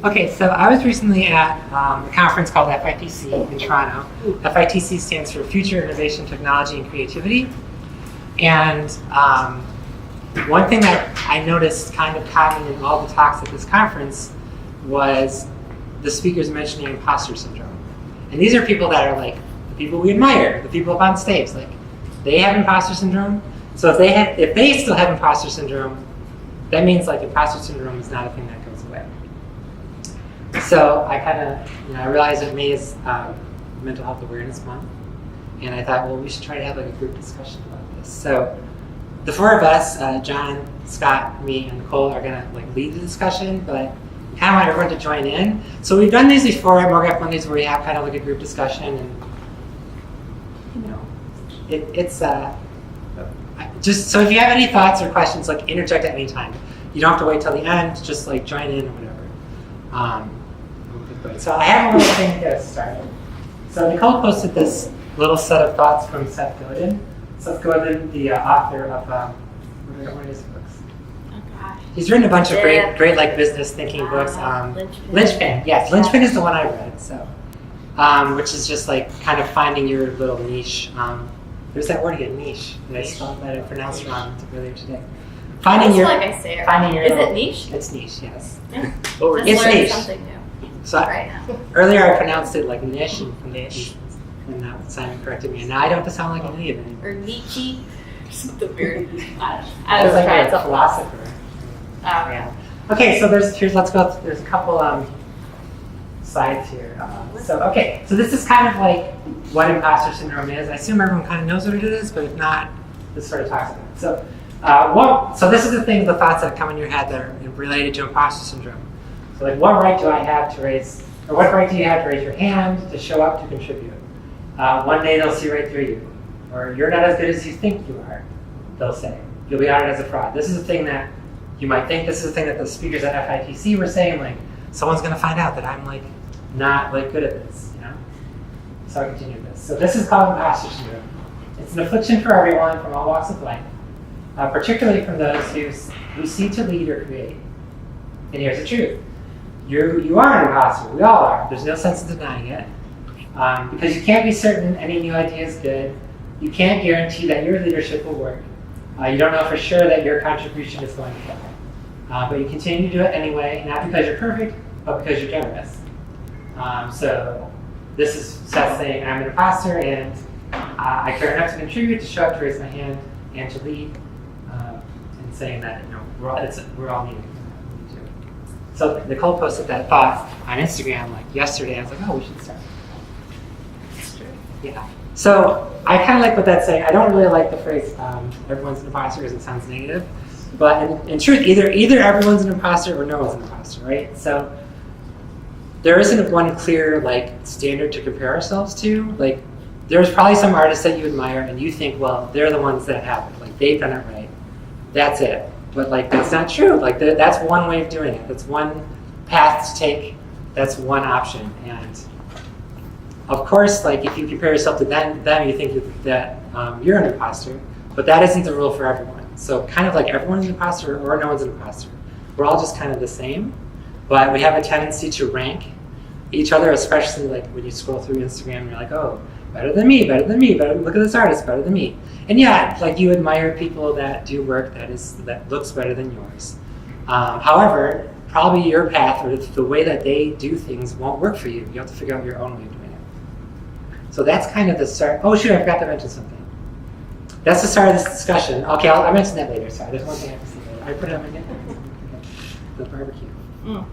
Okay, so I was recently at a conference called FITC in Toronto. FITC stands for Future Innovation, Technology, and Creativity. And one thing that I noticed kind of common in all the talks at this conference was the speakers mentioning imposter syndrome. And these are people that are like the people we admire, the people up on stage. Like, they have imposter syndrome. So if they still have imposter syndrome, that means like imposter syndrome is not a thing that goes away. So I kind of, I realized that May is Mental Health Awareness Month, and I thought, well, we should try to have like a group discussion about this. So the four of us, John, Scott, me, and Nicole, are gonna like lead the discussion, but kind of want everyone to join in. So we've done these before at MoGraph Mondays, where we have kind of like a group discussion, and it's just so if you have any thoughts or questions, like interject at any time. You don't have to wait till the end. Just like join in or whatever. So I have a little thing to get us started. So Nicole posted this little set of thoughts from Seth Godin. Seth Godin, the author of what are his books? Oh gosh. He's written a bunch of great like business thinking books. Linchpin. Yes, Linchpin is the one I read. So, which is just like kind of finding your little niche. There's that word again, niche. That I spelled that I pronounced wrong earlier today. Finding your. Like I say it. Finding your. Is it niche? It's niche. Yes. Yeah. It's niche. Something new. So right now. Earlier I pronounced it like niche, and Simon corrected me, and now I don't have to sound like an idiot anymore. Or Nietzsche. Something weird. I was like a philosopher. Yeah. Okay, so let's go. There's a couple slides here. So this is kind of like what imposter syndrome is. I assume everyone kind of knows what it is, but if not, this sort of talks about it. So this is the thoughts that come in your head that are related to imposter syndrome. So like, what right do I have to raise, or what right do you have to raise your hand, to show up, to contribute? One day they'll see right through you. Or you're not as good as you think you are, they'll say. You'll be outed as a fraud. This is a thing that you might think. This is a thing that the speakers at FITC were saying, like, someone's going to find out that I'm like not like good at this, So I'll continue this. So this is called imposter syndrome. It's an affliction for everyone from all walks of life, particularly from those who seek to lead or create. And here's the truth. You are an imposter. We all are. There's no sense in denying it. Because you can't be certain any new idea is good. You can't guarantee that your leadership will work. You don't know for sure that your contribution is going to fly. But you continue to do it anyway, not because you're perfect, but because you're generous. So this is Seth saying, I'm an imposter, and I care enough to contribute, to show up, to raise my hand, and to lead, and saying that we're all needed. So Nicole posted that thought on Instagram like yesterday. I was like, oh, we should start. Yeah. So I kind of like what that's saying. I don't really like the phrase everyone's an imposter because it sounds negative. But in truth, either everyone's an imposter or no one's an imposter, right? So there isn't one clear like standard to compare ourselves to. Like, there's probably some artists that you admire and you think, well, they're the ones that have it. Like, they've done it right. That's it. But like, that's not true. Like, that's one way of doing it. That's one path to take. That's one option. And of course, like, if you compare yourself to them, you think that you're an imposter. But that isn't the rule for everyone. So kind of like everyone's an imposter or no one's an imposter. We're all just kind of the same. But we have a tendency to rank each other, especially like when you scroll through Instagram, you're like, oh, better than me, look at this artist, better than me. And yeah, like, you admire people that do work that looks better than yours. However, probably your path or the way that they do things won't work for you. You have to figure out your own way of doing it. So that's kind of the start. Oh shoot, I forgot to mention something. That's the start of this discussion. Okay, I'll mention that later. Sorry, there's one thing I have to say later. I put it on my agenda. The barbecue. Oh,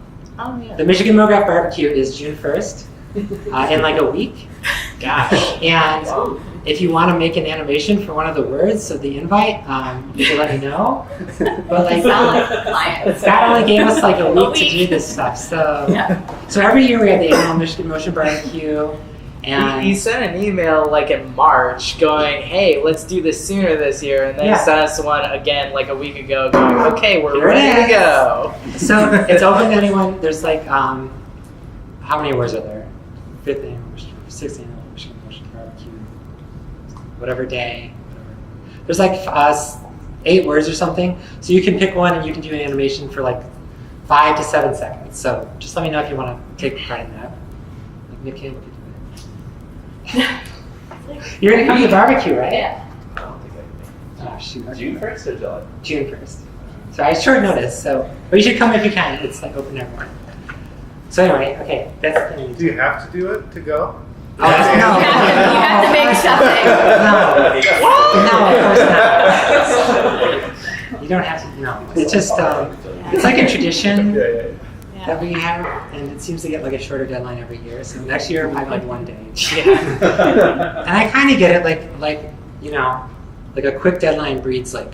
yeah. The Michigan MoGraph barbecue is June 1st, in like a week. Gosh. And if you want to make an animation for one of the words of the invite, you can let me know. But like, Scott only gave us like a week to do this stuff. So, So every year we have the annual Michigan Motion Barbecue. And he sent an email like in March going, hey, let's do this sooner this year. And then sent us one again like a week ago going, okay, we're ready to go. So it's open to anyone. There's like, how many words are there? 5th annual, 6th annual Michigan Motion Barbecue, whatever day, whatever. There's like 8 words or something. So you can pick one and you can do an animation for like 5 to 7 seconds. So just let me know if you want to take part in that. Like Nikki, what could you do? You're gonna come to the barbecue, right? Yeah. I don't think I can make Oh shoot. it. June 1st or July? June 1st. So I short notice. So, but you should come if you can. It's like open to everyone. So anyway, okay, that's the thing. Do you have to do it to go? Oh, no. You have to make something. No, of course not. You don't have to. No, it's just it's like a tradition Yeah. that we have, and it seems to get like a shorter deadline every year. So next year, probably like 1 day. Yeah. And I kind of get it, like like a quick deadline breeds like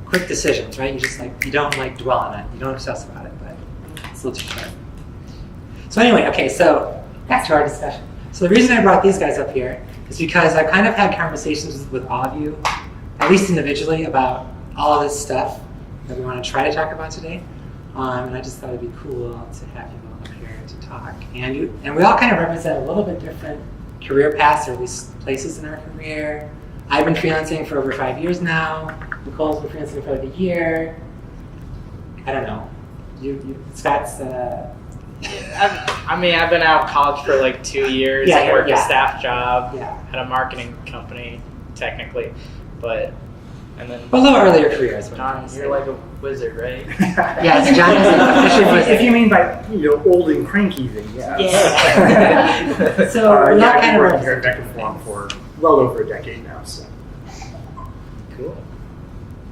quick decisions, right? You just you don't dwell on it, you don't obsess about it, but it's a little too short. So anyway, okay, so back to our discussion. So the reason I brought these guys up here is because I've kind of had conversations with all of you, at least individually, about all of this stuff that we want to try to talk about today. And I just thought it'd be cool to have you all up here to talk. And we all kind of represent a little bit different career paths, or at least places in our career. I've been freelancing for over 5 years now. Nicole's been freelancing for like a year. I don't know. Scott's. I've been out of college for like 2 years. Yeah, I worked yeah. a staff job Yeah. at a marketing company, technically, and then A little earlier career is what I'm John, trying to you're say. like a wizard, right? Yes, John is an official If wizard. you mean by old and cranky, then yes. Yeah. So we're not I've kind been of working here at representing Decathlon things. for well over a decade now. So Cool.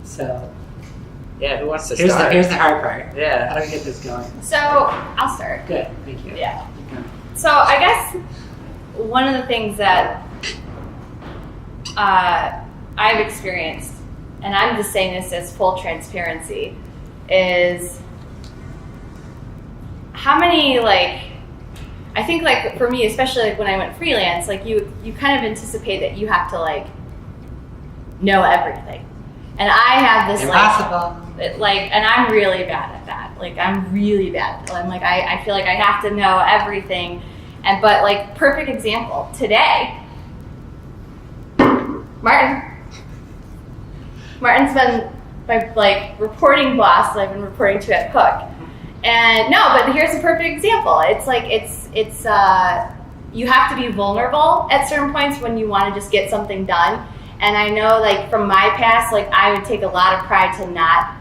So Yeah, who wants to here's start? the hard part. How Yeah. do we get this going? So I'll start. Good, thank you. Yeah. Keep going. So I guess one of the things that I've experienced, and I'm just saying this as full transparency, is how many I think for me, especially when I went freelance, you kind of anticipate that you have to know everything, and I have this Impossible. and I'm really bad at that. I'm really bad at it. I'm I feel like I have to know everything. But perfect example, today, Martin's been my reporting boss that I've been reporting to at Cook. And but here's a perfect example. It's it's you have to be vulnerable at certain points when you want to just get something done. And I know from my past, I would take a lot of pride to not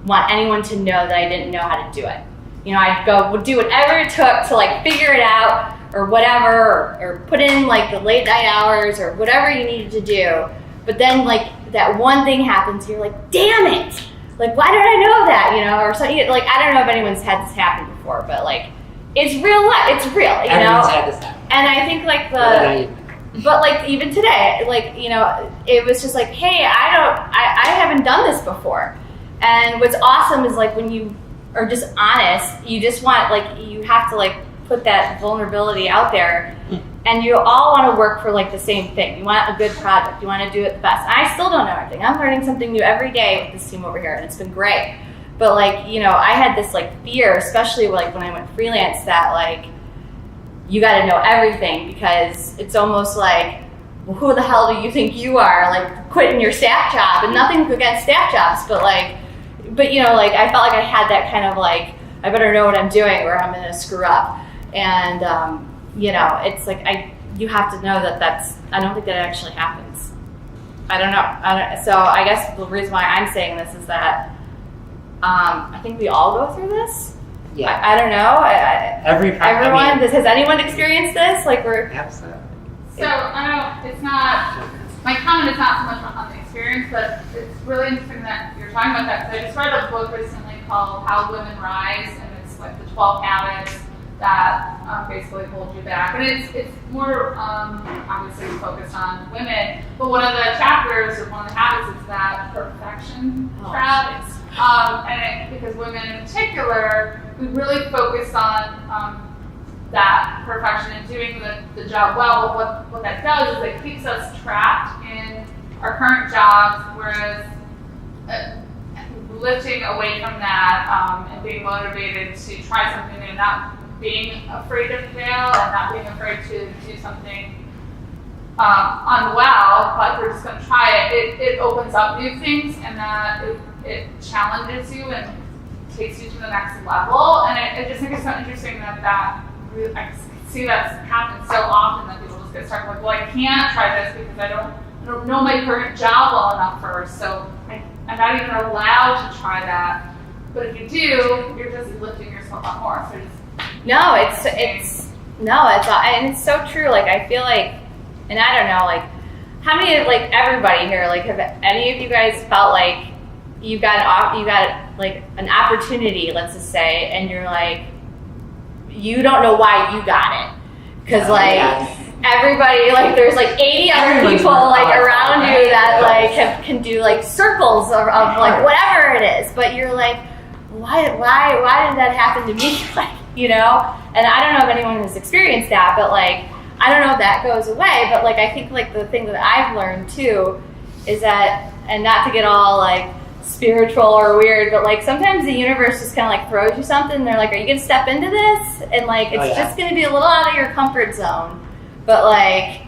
want anyone to know that I didn't know how to do it. I'd would do whatever it took to figure it out or whatever, or put in the late night hours or whatever you needed to do. But then that one thing happens, you're damn it! Why did I know that? Or something. I don't know if anyone's had this happen before, but it's real life. It's real, Everyone's had this happen. And I think but even today, it was just hey, I haven't done this before. And what's awesome is when you are just honest, you just want you have to put that vulnerability out there, and you all want to work for the same thing. You want a good project. You want to do it the best. And I still don't know everything. I'm learning something new every day with this team over here, and it's been great. But I had this fear, especially when I went freelance, that you got to know everything, because it's almost well, who the hell do you think you are? Quitting your staff job, and nothing against staff jobs, but I felt I had that kind of I better know what I'm doing or I'm gonna screw up. And it's you have to know that's. I don't think that actually happens. I don't know. So I guess the reason why I'm saying this is that I think we all go through this. Yeah. I don't know. Everyone. Has anyone experienced this? Absolutely. So it's not, my comment is not so much on the experience, but it's really interesting that you're talking about that. So I just read a book recently called How Women Rise, and it's the 12 habits that basically hold you back. And it's more obviously focused on women, but one of the chapters or one of the habits is that perfection trap. Because women in particular, we really focus on that perfection and doing the job well. But what that does is it keeps us trapped in our current jobs, whereas lifting away from that and being motivated to try something new, not being afraid to fail and not being afraid to do something unwell, but we're just going to try it. It opens up new things, and that it challenges you and takes you to the next level. And it just think it's so interesting that really, I see that happen so often that people just get stuck like, well, I can't try this because I don't know my current job well enough first, so I'm not even allowed to try that. But if you do, you're just lifting yourself up more. So and it's so true. Like I feel like, and I don't know, like how many of like everybody here, like have any of you guys felt like you got like an opportunity, let's just say, and you're like, you don't know why you got it because everybody, like there's like 80 other people like around you that like can do like circles of like whatever it is, but you're like, why did that happen to me? Like, you know, and I don't know if anyone has experienced that, but like I don't know if that goes away, but like I think like the thing that I've learned too is that, and not to get all like spiritual or weird, but like sometimes the universe just kind of like throws you something and they're like, are you gonna step into this? And like it's just gonna be a little out of your comfort zone, but like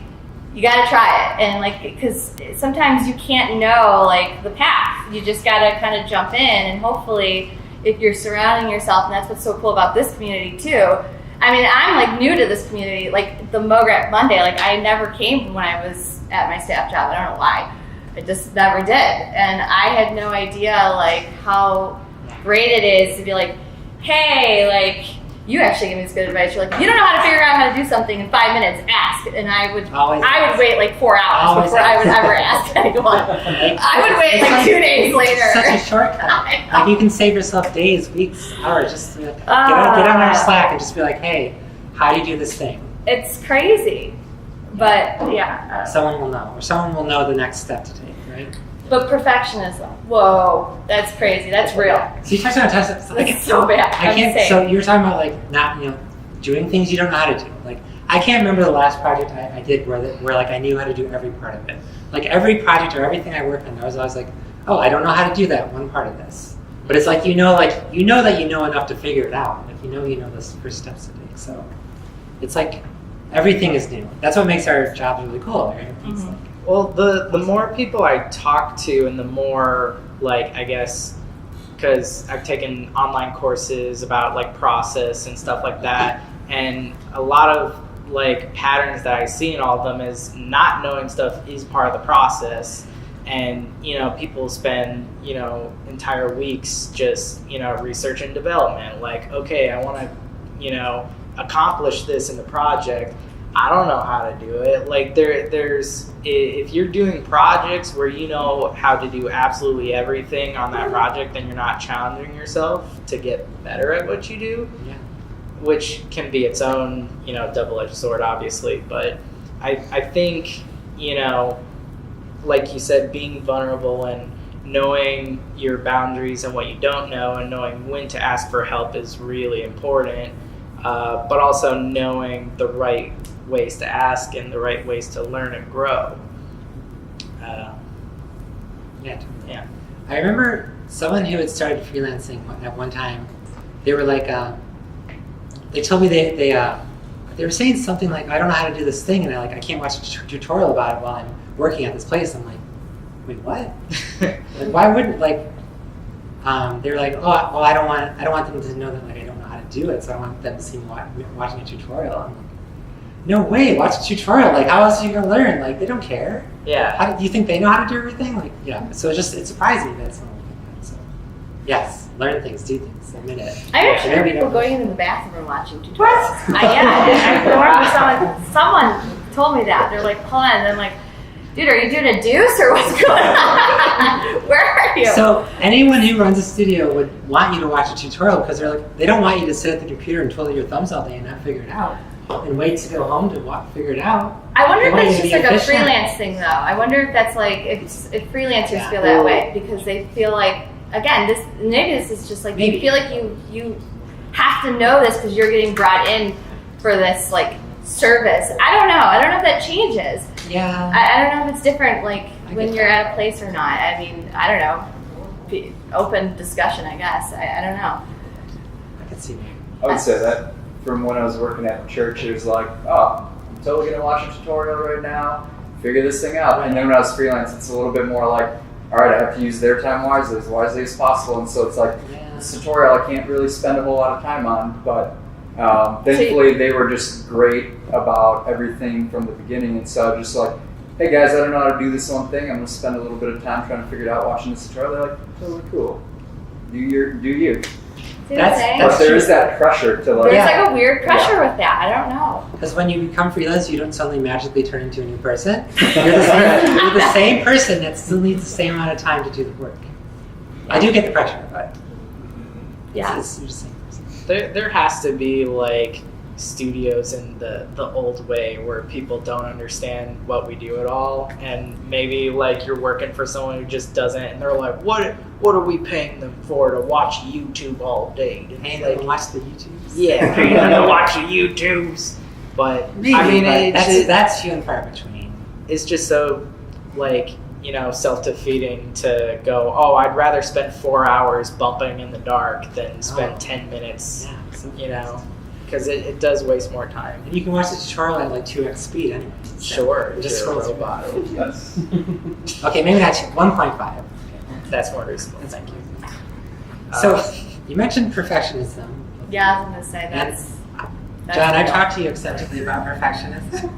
you gotta try it. And like because sometimes you can't know like the path, you just gotta kind of jump in, and hopefully if you're surrounding yourself, and that's what's so cool about this community too. I mean, I'm like new to this community, like the MoGrad Monday, like I never came when I was at my staff job. I don't know why. I just never did. And I had no idea like how great it is to be like, hey, like you actually give me this good advice. You're like, you don't know how to figure out how to do something in 5 minutes, ask. And I would wait like 4 hours before I would ever ask anyone. I would wait like 2 days later. Such a shortcut. Like you can save yourself days, weeks, hours. Just like, get on our Slack and just be like, hey, how do you do this thing? It's crazy. But yeah. Someone will know, or someone will know the next step to take, right? But perfectionism, whoa, that's crazy. That's real. So you touched on tests. Like, it's so bad. I can't. So you're talking about like not, doing things you don't know how to do. Like I can't remember the last project I did where like I knew how to do every part of it. Like every project or everything I worked on, I was always like, oh, I don't know how to do that one part of this. But it's like that you know enough to figure it out. If you know the first steps to take. So it's like everything is new. That's what makes our jobs really cool, right? It's like, well, the more people I talk to, and the more like I guess, because I've taken online courses about like process and stuff like that, and a lot of like patterns that I see in all of them is not knowing stuff is part of the process. And people spend entire weeks just research and development, like, okay, I want to accomplish this in the project. I don't know how to do it. Like there's if you're doing projects where you know how to do absolutely everything on that project, then you're not challenging yourself to get better at what you do. Yeah. Which can be its own, double-edged sword, obviously. But I think, like you said, being vulnerable and knowing your boundaries and what you don't know, and knowing when to ask for help is really important. But also knowing the right ways to ask and the right ways to learn and grow. Yeah. I remember someone who had started freelancing at one time. They were like, they told me they were saying something like, I don't know how to do this thing, and I can't watch a tutorial about it while I'm working at this place. I'm like, wait, what? Like, why wouldn't they were like, oh, well, I don't want them to know that like I don't know how to do it, so I want them to see me watching a tutorial. I'm like, no way, watch a tutorial. Like, how else are you gonna learn? Like, they don't care. Yeah. Do you think they know how to do everything? Like, yeah. So it's surprising that someone would think that. So, yes, learn things, do things, admit it. I actually heard people going into the bathroom and watching tutorials. I remember someone told me that. They're like, hold on, and I'm like, dude, are you doing a deuce or what's going on? Where are you? So anyone who runs a studio would want you to watch a tutorial because they don't want you to sit at the computer and twiddle your thumbs all day and not figure it out and wait to go home to figure it out. I wonder if that's just like a freelance thing, though. I wonder if that's like if freelancers feel that way because they feel like, again, this is just like you feel like you have to know this because you're getting brought in for this like service. I don't know if that changes. Yeah. I don't know if it's different like when you're at a place or not. I mean, I don't know. Open discussion, I guess. I don't know. I could see that. I would say that from when I was working at the church, it was like, oh, I'm totally going to watch a tutorial right now, figure this thing out. And then when I was freelance, it's a little bit more like, all right, I have to use their time wisely as possible. And so it's like, this tutorial I can't really spend a whole lot of time on, but thankfully they were just great about everything from the beginning. And so just like, hey guys, I don't know how to do this one thing. I'm going to spend a little bit of time trying to figure it out watching this tutorial. They're like, totally cool. Do you. But there is that pressure to like... There's like a weird pressure with that. I don't know. Because when you become freelance, you don't suddenly magically turn into a new person. You're the same person that still needs the same amount of time to do the work. I do get the pressure, but yeah, you're the same person. There has to be like studios in the old way where people don't understand what we do at all, and maybe like you're working for someone who just doesn't, and they're like, what are we paying them for to watch YouTube all day? Paying like, them to watch the YouTubes? Yeah, paying them to watch the YouTubes. But Maybe, I mean, that's few and far between. It's just so like, self-defeating to go, oh, I'd rather spend 4 hours bumping in the dark than spend 10 minutes, because it does waste more time. And you can watch the tutorial at like 2x speed anyway. So Sure, just you're a scroll robot. Yes. Okay, maybe not 1.5. That's more reasonable. Thank you. So you mentioned perfectionism. Yeah, I was gonna say that's John, I real. talked to you extensively about perfectionism.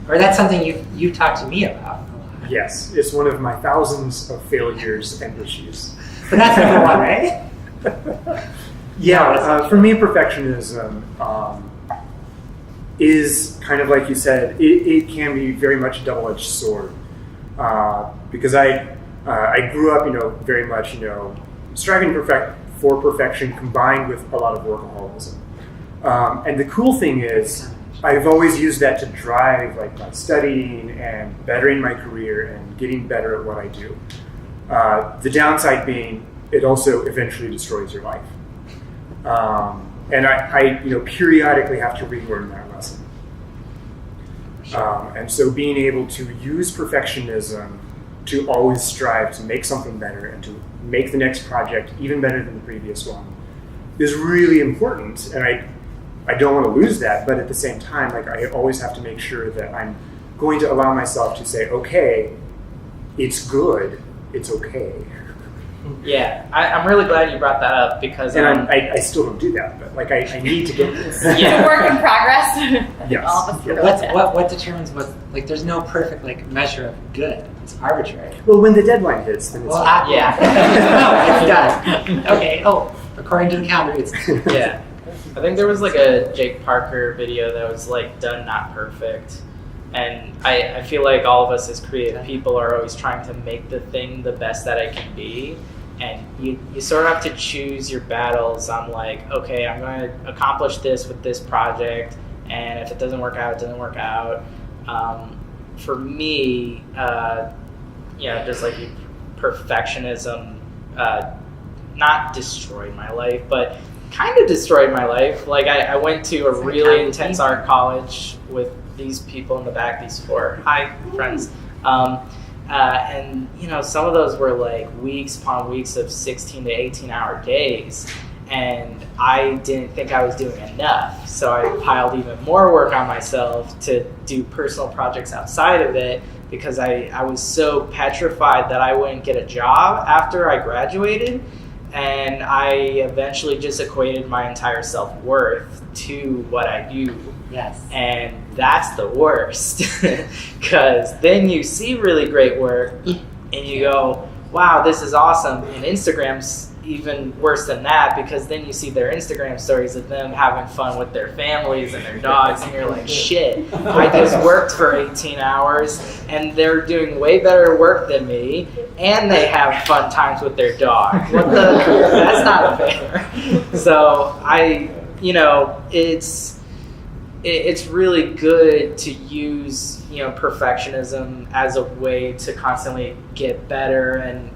Or that's something you talked to me about a lot. Yes, it's one of my thousands of failures and issues. But that's number one, right? Yeah, for me, perfectionism is kind of like you said. It can be very much a double-edged sword because I grew up, very much, striving for perfection combined with a lot of workaholism. And the cool thing is, I've always used that to drive like my studying and bettering my career and getting better at what I do. The downside being, it also eventually destroys your life. And I periodically have to relearn that lesson. And so being able to use perfectionism to always strive to make something better and to make the next project even better than the previous one is really important. And I don't want to lose that, but at the same time, like I always have to make sure that I'm going to allow myself to say, okay, it's good, it's okay. Yeah, I'm really glad you brought that up because And I still don't do that, but like I need to get this. It's a work in progress. Yes. All of us Yeah. know that. What determines what, like there's no perfect like measure of good. It's arbitrary. Well, when the deadline hits, then it's Well, Yeah. no, it's done. Okay, according to the calendar, it's Yeah. I think there was like a Jake Parker video that was like done not perfect. And I feel like all of us as creative people are always trying to make the thing the best that it can be. And you sort of have to choose your battles on like, okay, I'm going to accomplish this with this project. And if it doesn't work out, it doesn't work out. For me, just like perfectionism, not destroyed my life, but kind of destroyed my life. Like I went to a really intense art college with these people in the back, these four friends. And some of those were like weeks upon weeks of 16 to 18 hour days. And I didn't think I was doing enough. So I piled even more work on myself to do personal projects outside of it because I was so petrified that I wouldn't get a job after I graduated. And I eventually just equated my entire self-worth to what I do. Yes. And that's the worst. Because then you see really great work and you go, wow, this is awesome. And Instagram's even worse than that because then you see their Instagram stories of them having fun with their families and their dogs and you're like, shit, I just worked for 18 hours and they're doing way better work than me and they have fun times with their dog. That's not fair. So it's really good to use perfectionism as a way to constantly get better and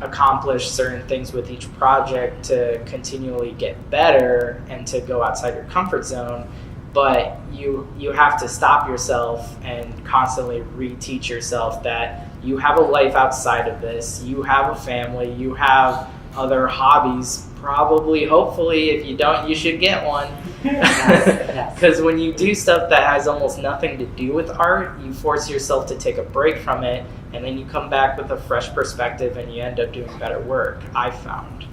accomplish certain things with each project to continually get better and to go outside your comfort zone. But you have to stop yourself and constantly reteach yourself that you have a life outside of this, you have a family, you have other hobbies, probably, hopefully, if you don't, you should get one. Because when you do stuff that has almost nothing to do with art, you force yourself to take a break from it and then you come back with a fresh perspective and you end up doing better work, I've found.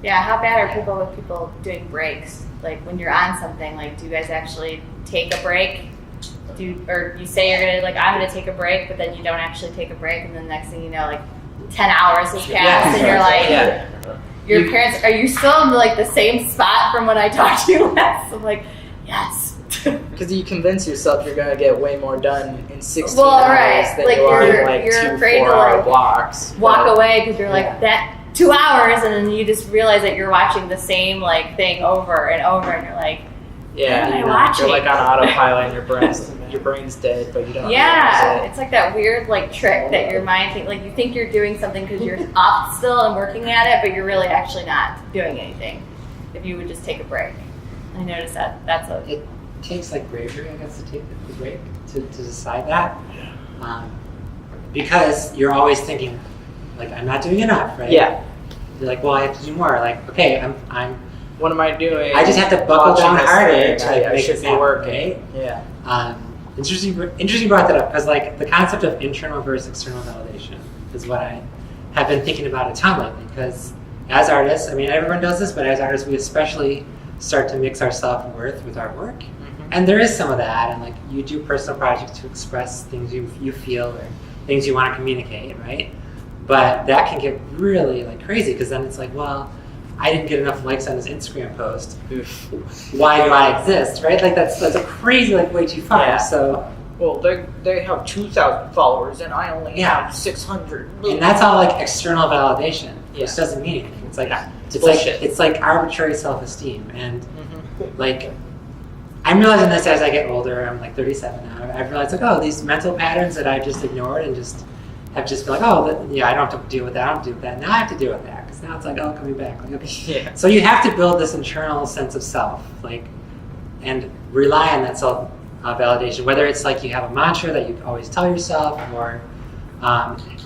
Yeah, how bad are people with people doing breaks? Like when you're on something, like do you guys actually take a break? Or you say you're gonna like, I'm gonna take a break, but then you don't actually take a break, and then next thing you know, like 10 hours has passed, and you're like, your parents, are you still in like the same spot from when I talked to you last? I'm like, yes. Because you convince yourself you're gonna get way more done in 16 Well, hours right. than Like, you are in you're like 2 afraid to, 4-hour like, blocks. Walk But- away because you're like that 2 hours, and then you just realize that you're watching the same like thing over and over, and you're like, Yeah, what am I watching? you're like on autopilot and your brain's dead, but you don't yeah, realize it. it's like that weird like trick that your mind think like you think you're doing something because you're up still and working at it, but you're really actually not doing anything. If you would just take a break, I noticed that that's a. It takes like bravery, I guess, to take the break to decide that, because you're always thinking like I'm not doing enough, right? Yeah. You're like, well, I have to do more. Like, okay, I'm. What am I doing? I just have to buckle Watching down this harder thing, to like, I make should this be happen, working. right? Yeah. Interesting you brought that up, because like the concept of internal versus external validation is what I have been thinking about a ton lately. Because as artists, I mean, everyone does this, but as artists, we especially start to mix our self-worth with our work. Mm-hmm. And there is some of that, and like you do personal projects to express things you feel or things you want to communicate, right? But that can get really like crazy, because then it's like, well, I didn't get enough likes on this Instagram post. Oof. Why do I exist, right? Like that's a crazy, like way too far. Yeah. So, Well, they have 2,000 followers and I only Yeah. have 600. and that's all like external validation, Yeah. which doesn't mean anything. It's like bullshit. it's like arbitrary self-esteem, and Mhm. like I'm realizing this as I get older. I'm like 37 now. I've realized like, oh, these mental patterns that I just ignored and just have just been like, oh, I don't have to deal with that. I don't have to deal with that. Now I have to deal with that, because now it's like, oh, coming back. Like, okay. Yeah. So you have to build this internal sense of self, like, and rely on that self validation. Whether it's like you have a mantra that you always tell yourself, or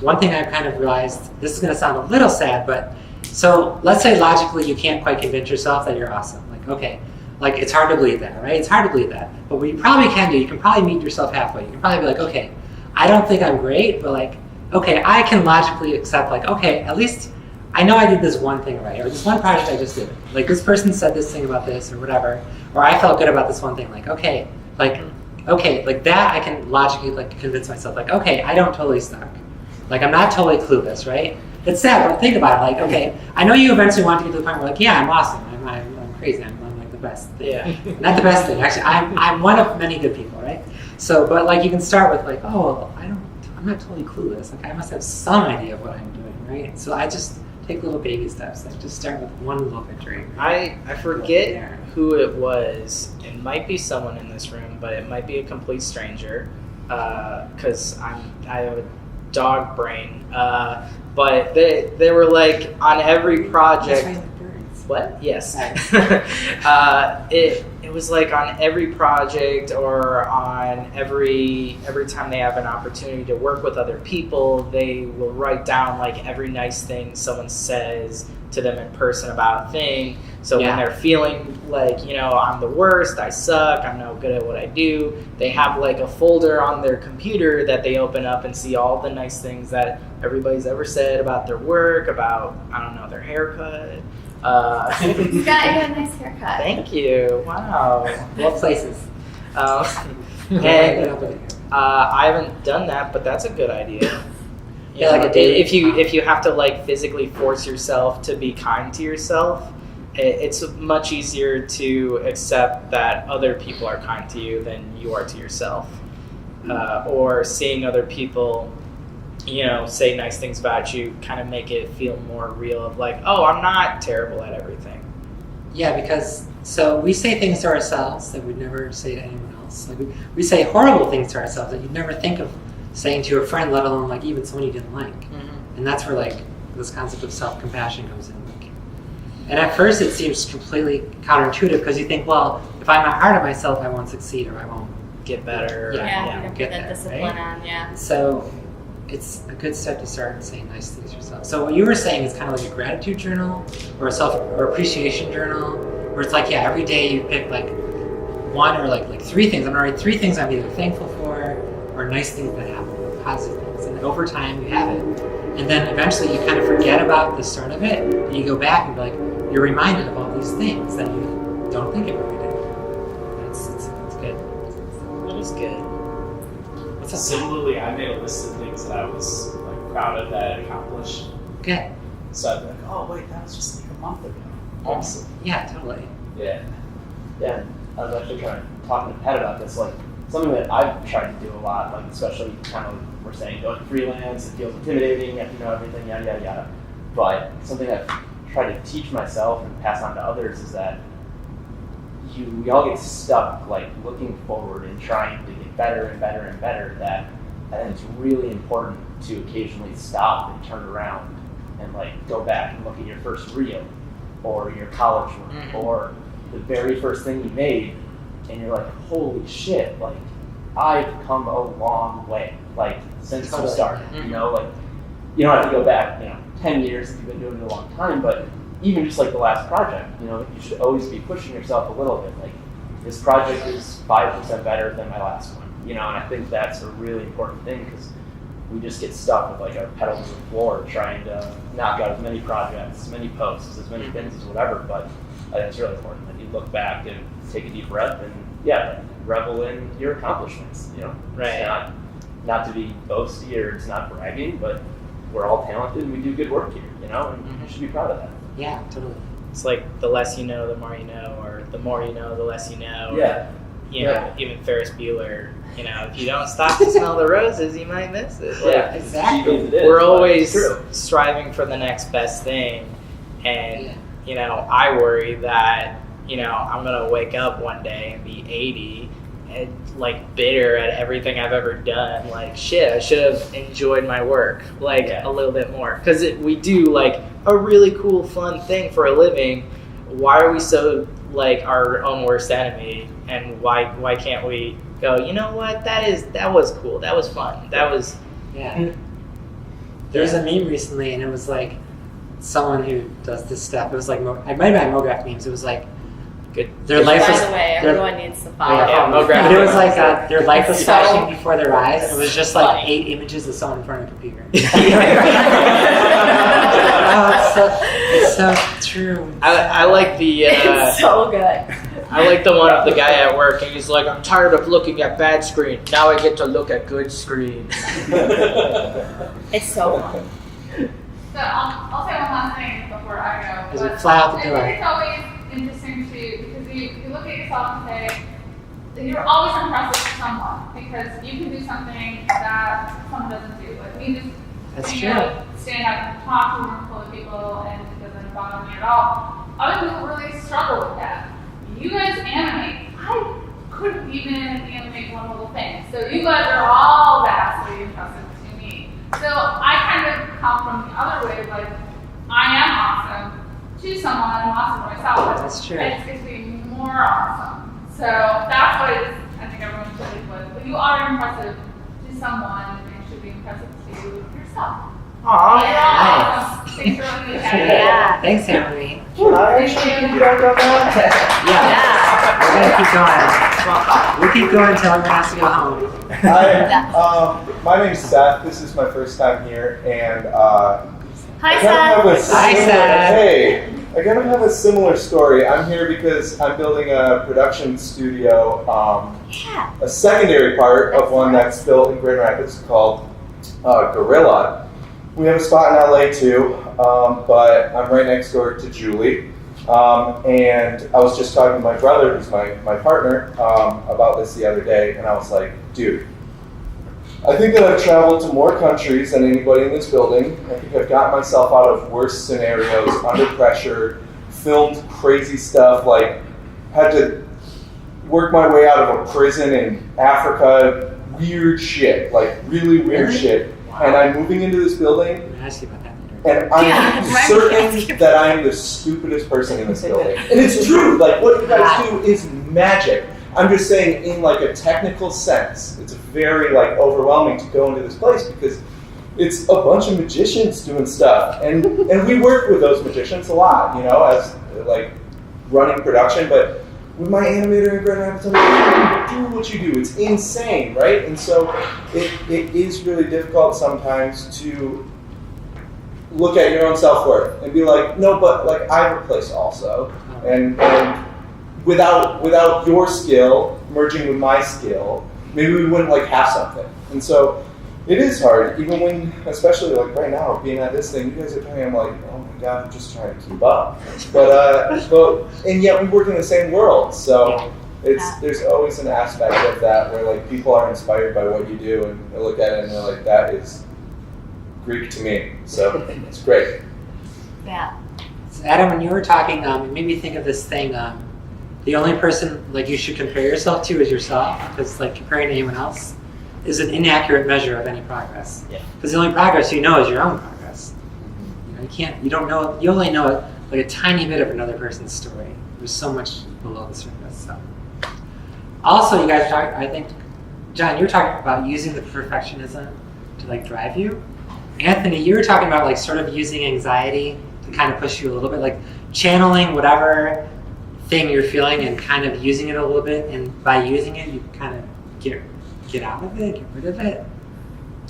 one thing I've kind of realized. This is going to sound a little sad, but so let's say logically you can't quite convince yourself that you're awesome. Like, okay, like it's hard to believe that, right? It's hard to believe that. But what you probably can do, you can probably meet yourself halfway. You can probably be like, okay, I don't think I'm great, but like, okay, I can logically accept, like, okay, at least I know I did this one thing right, or this one project I just did. Like, this person said this thing about this, or whatever, or I felt good about this one thing. Like, okay, like that I can logically, like, convince myself, like, okay, I don't totally suck. Like, I'm not totally clueless, right? It's sad, but think about it. Like, okay, I know you eventually want to get to the point where, like, yeah, I'm awesome. I'm crazy. I'm like the best thing. Yeah. Not the best thing. Actually, I'm one of many good people, right? So, but like, you can start with like, oh, I'm not totally clueless. Like, I must have some idea of what I'm doing, right? So I just take little baby steps. Like, just start with one little victory. I forget who it was. It might be someone in this room, but it might be a complete stranger. Because I have a dog brain. But they were like on every project. That's why you like birds. What? Yes. It was like on every project, or on every time they have an opportunity to work with other people, they will write down like every nice thing someone says to them in person about a thing. So when they're feeling like, I'm the worst, I suck, I'm no good at what I do, they have like a folder on their computer that they open up and see all the nice things that everybody's ever said about their work, about, I don't know, their haircut. Scott, you got a nice haircut. Thank you. Wow. What places? And I haven't done that, but that's a good idea. Yeah, like a daily- if you have to like physically force yourself to be kind to yourself, it's much easier to accept that other people are kind to you than you are to yourself. Or seeing other people, say nice things about you, kind of make it feel more real of like, oh, I'm not terrible at everything. Yeah, because so we say things to ourselves that we'd never say to anyone else. Like we say horrible things to ourselves that you'd never think of saying to a friend, let alone like even someone you didn't like. Mm-hmm. And that's where like this concept of self-compassion comes in. Like, and at first it seems completely counterintuitive, because you think, well, if I'm not hard on myself, I won't succeed, or I won't Get better. Yeah, you get don't put that there, discipline right? on, yeah. So it's a good step to start saying nice things to yourself. So what you were saying is kind of like a gratitude journal, or a appreciation journal, where it's like, every day you pick like one or like 3 things. I'm gonna write 3 things I'm either thankful for or nice things that happen, positive things. And and over time you have it. And then eventually you kind of forget about the start of it, and you go back and be like, you're reminded of all these things that you don't think about it. It's good. That is good. What's up? Similarly, I made a list of things that I was like proud of that I accomplished. Good. So I'd be like, oh wait, that was just like a month ago. Awesome. Yeah, totally. Yeah. Yeah. I was actually talking to Pat about this, like something that I've tried to do a lot, like especially kind of like we're saying going freelance, it feels intimidating, you have to know everything, yada yada yada. But something I've tried to teach myself and pass on to others is that we all get stuck like looking forward and trying to get better and better and better, that I think it's really important to occasionally stop and turn around and like go back and look at your first reel or your college work or the very first thing you made, and you're like, holy shit, like I've come a long way, like since the start, you know, like you don't have to go back, 10 years if you've been doing it a long time, but even just like the last project, you should always be pushing yourself a little bit. Like this project is 5% better than my last one, and I think that's a really important thing because we just get stuck with like our pedal to the floor trying to knock out as many projects, as many posts, as many things as whatever. But I think it's really important that you look back and take a deep breath and revel in your accomplishments. Right. It's not to be boasty or it's not bragging, but we're all talented and we do good work here, and you should be proud of that. Yeah, totally. It's like the less you know, the more you know, or the more you know, the less you know. Yeah. Even Ferris Bueller, if you don't stop to smell the roses, you might miss it. Yeah, exactly. We're always striving for the next best thing. And, I worry that, I'm going to wake up one day and be 80 and like bitter at everything I've ever done. Like, shit, I should have enjoyed my work a little bit more. Because we do like a really cool, fun thing for a living. Why are we so like our own worst enemy? And why can't we go, you know what, that was cool, that was fun, that was... Yeah. There was a meme recently, and it was like someone who does this stuff. It was like, I might have had MoGraph memes. It was like, Good. Their life By was, the way, everyone needs to follow. but it was like their life was So flashing before their eyes, and it was just like 8 images of someone in front of a computer. It's so true. I like the... it's so good. I like the one of the guy at work, and he's like, I'm tired of looking at bad screen. Now I get to look at good screen. It's so fun. So I'll say one last thing before I go. As we fly out the door. I think it's always interesting too, because you look at yourself and say, that you're always impressive to someone, because you can do something that someone doesn't do. Like me just stand up and talk to a room full of people and it doesn't bother me at all. Other people really struggle with that. You guys animate. I couldn't even animate one little thing. So you guys are all vastly impressive to me. So I kind of come from the other way, like I am awesome to someone, I'm awesome to myself. That's true. It's going to be more awesome. So that's what it is. I think everyone should leave with. But you are impressive to someone, and you should be impressive to yourself. Aww, You're all awesome. Thanks for letting me have you. Yeah. Thanks, Emily. We're gonna keep going. We'll keep going until everyone has to go home. Hi, my name's Seth. This is my first time here, and Hi, Seth. Hi, Seth. Hey, I kind of have a similar story. I'm here because I'm building a production studio, a secondary part of one that's built in Grand Rapids called Gorilla. We have a spot in LA too, but I'm right next door to Julie. And I was just talking to my brother, who's my partner, about this the other day, and I was like, dude, I think that I've traveled to more countries than anybody in this building. I think I've gotten myself out of worse scenarios, under pressure, filmed crazy stuff, like had to work my way out of a prison in Africa, weird shit, like really weird shit. Wow. And I'm moving into this building, and I'm certain that I am the stupidest person in this building. And it's true, like what you guys do is magic. I'm just saying in like a technical sense, it's very like overwhelming to go into this place because it's a bunch of magicians doing stuff. And we work with those magicians a lot, as like running production, but with my animator in Grand Rapids, I'm like, do what you do. It's insane, right? And so it is really difficult sometimes to look at your own self-worth and be like, no, but like I have a place also. And without your skill merging with my skill, maybe we wouldn't like have something. And so it is hard, even when, especially like right now, being at this thing, you guys are talking, I'm like, oh my God, I'm just trying to keep up. But and yet we work in the same world, so there's always an aspect of that where like people are inspired by what you do, and they look at it and they're like, that is Greek to me. So it's great. Yeah. So Adam, when you were talking, it made me think of this thing. The only person like you should compare yourself to is yourself, because like comparing to anyone else is an inaccurate measure of any progress. Yeah. Because the only progress you know is your own progress. You don't know, you only know like a tiny bit of another person's story. There's so much below the surface. So. Also, you guys talk, I think, John, you were talking about using the perfectionism to like drive you. Anthony, you were talking about like sort of using anxiety to kind of push you a little bit, like channeling whatever thing you're feeling and kind of using it a little bit, and by using it, you kind of get out of it, get rid of it.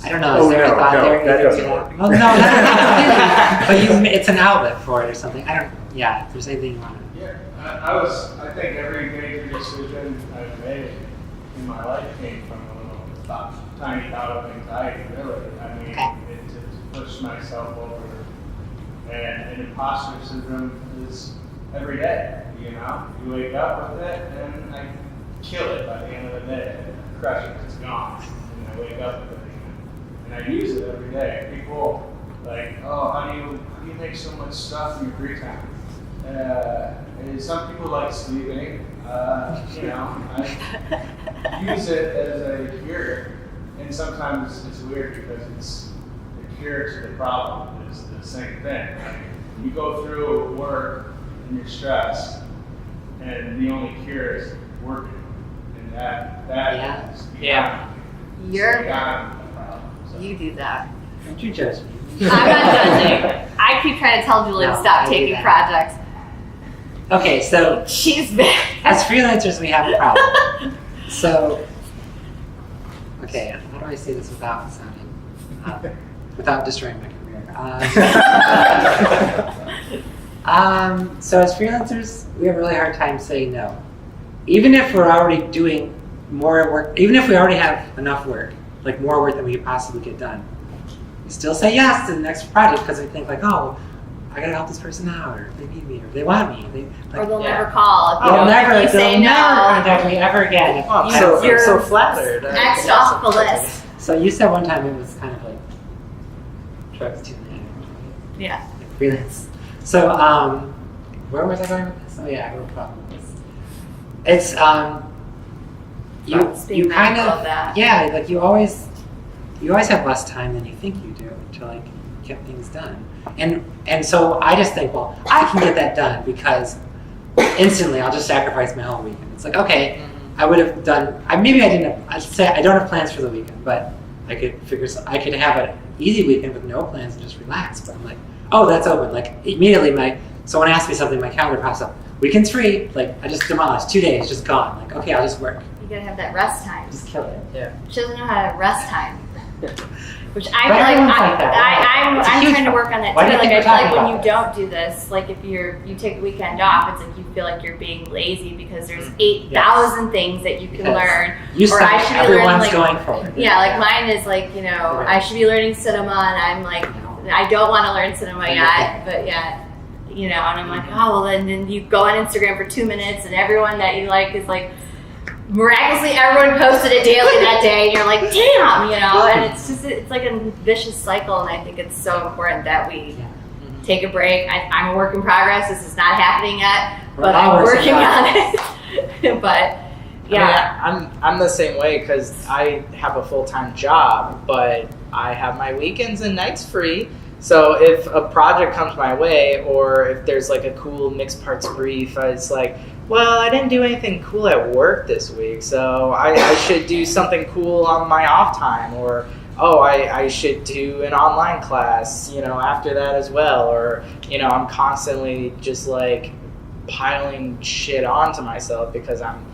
I don't know. Is there a thought there? That doesn't work. Well, no, not completely. But it's an outlet for it or something. I don't. Yeah. If there's anything you want to. Yeah, I think every major decision I've made in my life came from a little tiny bout of anxiety. Really, I mean, it to push myself over. And imposter syndrome is every day. You know, you wake up with it, and I kill it by the end of the day. Crush it, it's gone. And I wake up with it again. And I use it every day. People like, oh, how do you make so much stuff in your free time? And some people like sleeping. You know, I use it as a cure. And sometimes it's weird because it's the cure to the problem is the same thing. You go through work and you're stressed, and the only cure is working. That is beyond the problem. So. You do that. Don't you judge me. I'm not judging. I keep trying to tell Julie to stop taking projects. Okay, so she's bad. As freelancers, we have a problem. So, okay, how do I say this without sounding, without destroying my career? So as freelancers, we have a really hard time saying no. Even if we're already doing more work, even if we already have enough work, like more work than we could possibly get done, we still say yes to the next project because we think like, oh, I gotta help this person out, or they need me, or they want me. Or they'll never call. They'll never contact me ever again. I'm so flattered. Next off the list. So you said one time it was kind of like drugs to the hand. Yeah. Like freelance. So where was I going with this? Oh yeah, I have a problem with this. It's you kind of yeah, like you always have less time than you think you do to like get things done. And so I just think, well, I can get that done because instantly I'll just sacrifice my whole weekend. It's like, okay, I would have done. I'd say I don't have plans for the weekend, but I could have an easy weekend with no plans and just relax. But I'm like, oh, that's open. Like immediately someone asks me something, my calendar pops up. Weekend's free. Like I just demolished 2 days, just gone. Like okay, I'll just work. You gotta have that rest time. Just kill it. Yeah. She doesn't know how to have rest time. Which I feel like I'm trying to work on that too. Like I feel like when you don't do this, like if you take a weekend off, it's like you feel like you're being lazy because there's 8,000 things that you can learn. Or I should be learning like going forward. Yeah, like mine is like, you know, I should be learning cinema and I'm like I don't want to learn cinema yet, but yet, you know, and I'm like, oh well then you go on Instagram for 2 minutes and everyone that you like is like miraculously everyone posted it daily that day and you're like, damn, you know, and it's like a vicious cycle, and I think it's so important that we take a break. I'm a work in progress. This is not happening yet, but I'm working on it. But yeah. I mean, I'm the same way because I have a full-time job, but I have my weekends and nights free. So if a project comes my way, or if there's like a cool mixed parts brief, it's like, well, I didn't do anything cool at work this week, so I should do something cool on my off time, or I should do an online class, you know, after that as well, or you know, I'm constantly just like piling shit onto myself because I'm,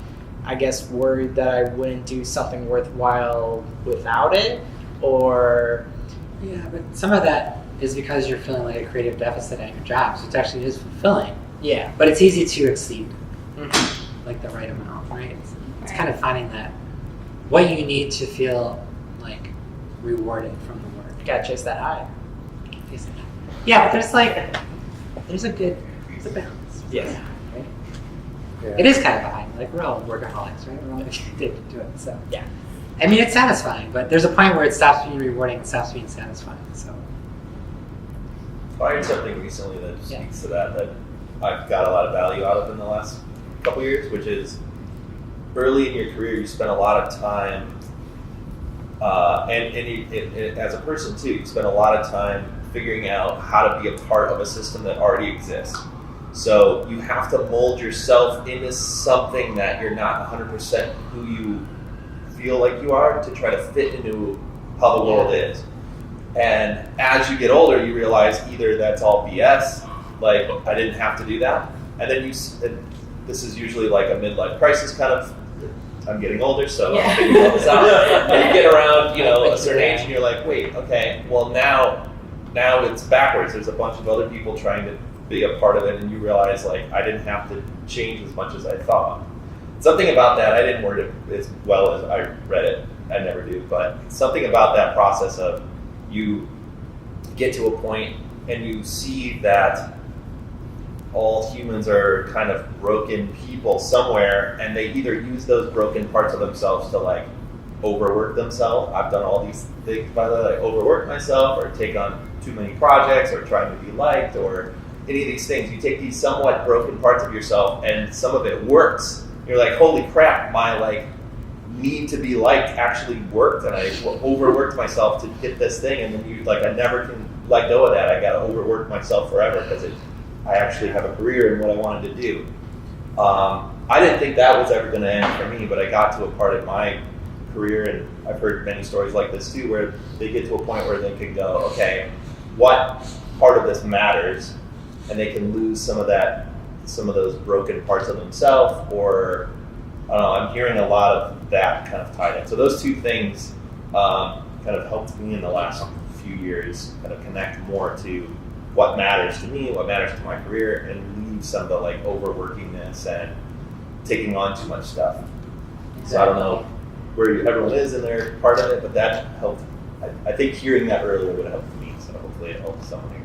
I guess, worried that I wouldn't do something worthwhile without it, or... Yeah, but some of that is because you're feeling like a creative deficit at your job, so it actually is fulfilling. Yeah. But it's easy to exceed, like the right amount, right? It's kind of finding that, what you need to feel like rewarded from the work. You gotta chase that high. Yeah, but there's a balance. Yes. Right? Yeah. It is kind of a high, like we're all workaholics, right? We're all addicted to it, so. Yeah. I mean, it's satisfying, but there's a point where it stops being rewarding, it stops being satisfying, so. I heard something recently that speaks to that I've got a lot of value out of in the last couple years, which is early in your career, you spend a lot of time, and as a person too, you spend a lot of time figuring out how to be a part of a system that already exists. So you have to mold yourself into something that you're not 100% who you feel like you are to try to fit into how the world is. And as you get older, you realize either that's all BS, like I didn't have to do that, and then this is usually like a midlife crisis kind of. I'm getting older, so I'm figuring all this out. And you get around, a certain age, and you're like, wait, okay, well now it's backwards. There's a bunch of other people trying to be a part of it, and you realize like I didn't have to change as much as I thought. Something about that, I didn't word it as well as I read it. I never do, but something about that process of you get to a point and you see that all humans are kind of broken people somewhere, and they either use those broken parts of themselves to like overwork themselves. I've done all these things, by the way, like overwork myself or take on too many projects or trying to be liked or any of these things. You take these somewhat broken parts of yourself and some of it works. You're like, holy crap, my like need to be liked actually worked, and I overworked myself to get this thing, and then you like I never can let go of that. I gotta overwork myself forever because I actually have a career in what I wanted to do. I didn't think that was ever going to end for me, but I got to a part of my career, and I've heard many stories like this too, where they get to a point where they can go, okay, what part of this matters, and they can lose some of those broken parts of themselves, or I don't know, I'm hearing a lot of that kind of tied in. So those two things kind of helped me in the last few years kind of connect more to what matters to me, what matters to my career, and leave some of the like overworkingness and taking on too much stuff. Exactly. So I don't know where everyone is in their part of it, but that helped. I think hearing that earlier would have helped me, so hopefully it helps someone here.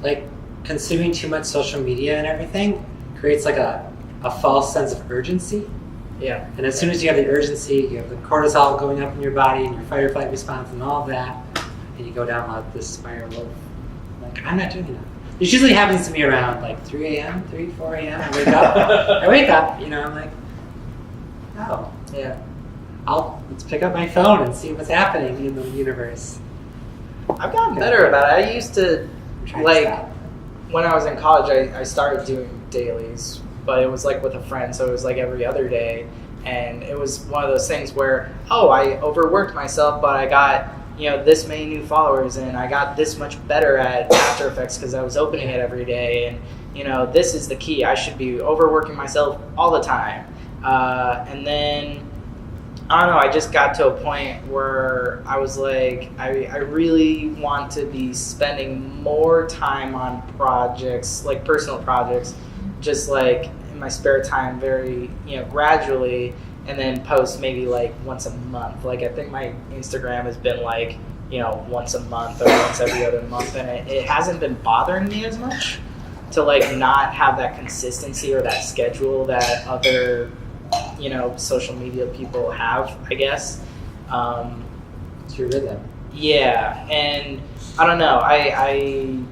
Like consuming too much social media and everything creates like a false sense of urgency. Yeah. And as soon as you have the urgency, you have the cortisol going up in your body and your fight or flight response and all of that, and you go down this spiral of like, I'm not doing enough. This usually happens to me around like 3 a.m., 4 a.m. I wake up, I'm like, oh, yeah. Let's pick up my phone and see what's happening in the universe. I've gotten better about it. I used to, when I was in college, I started doing dailies, but it was like with a friend, so it was like every other day. And it was one of those things where, I overworked myself, but I got, this many new followers, and I got this much better at After Effects because I was opening it every day. And, this is the key. I should be overworking myself all the time. And then, I don't know, I just got to a point where I was like, I really want to be spending more time on projects, like personal projects, just like in my spare time, very, gradually, and then post maybe like once a month. Like I think my Instagram has been like, once a month or once every other month, and it hasn't been bothering me as much to like not have that consistency or that schedule that other, social media people have, I guess. It's your rhythm. Yeah, and I don't know, I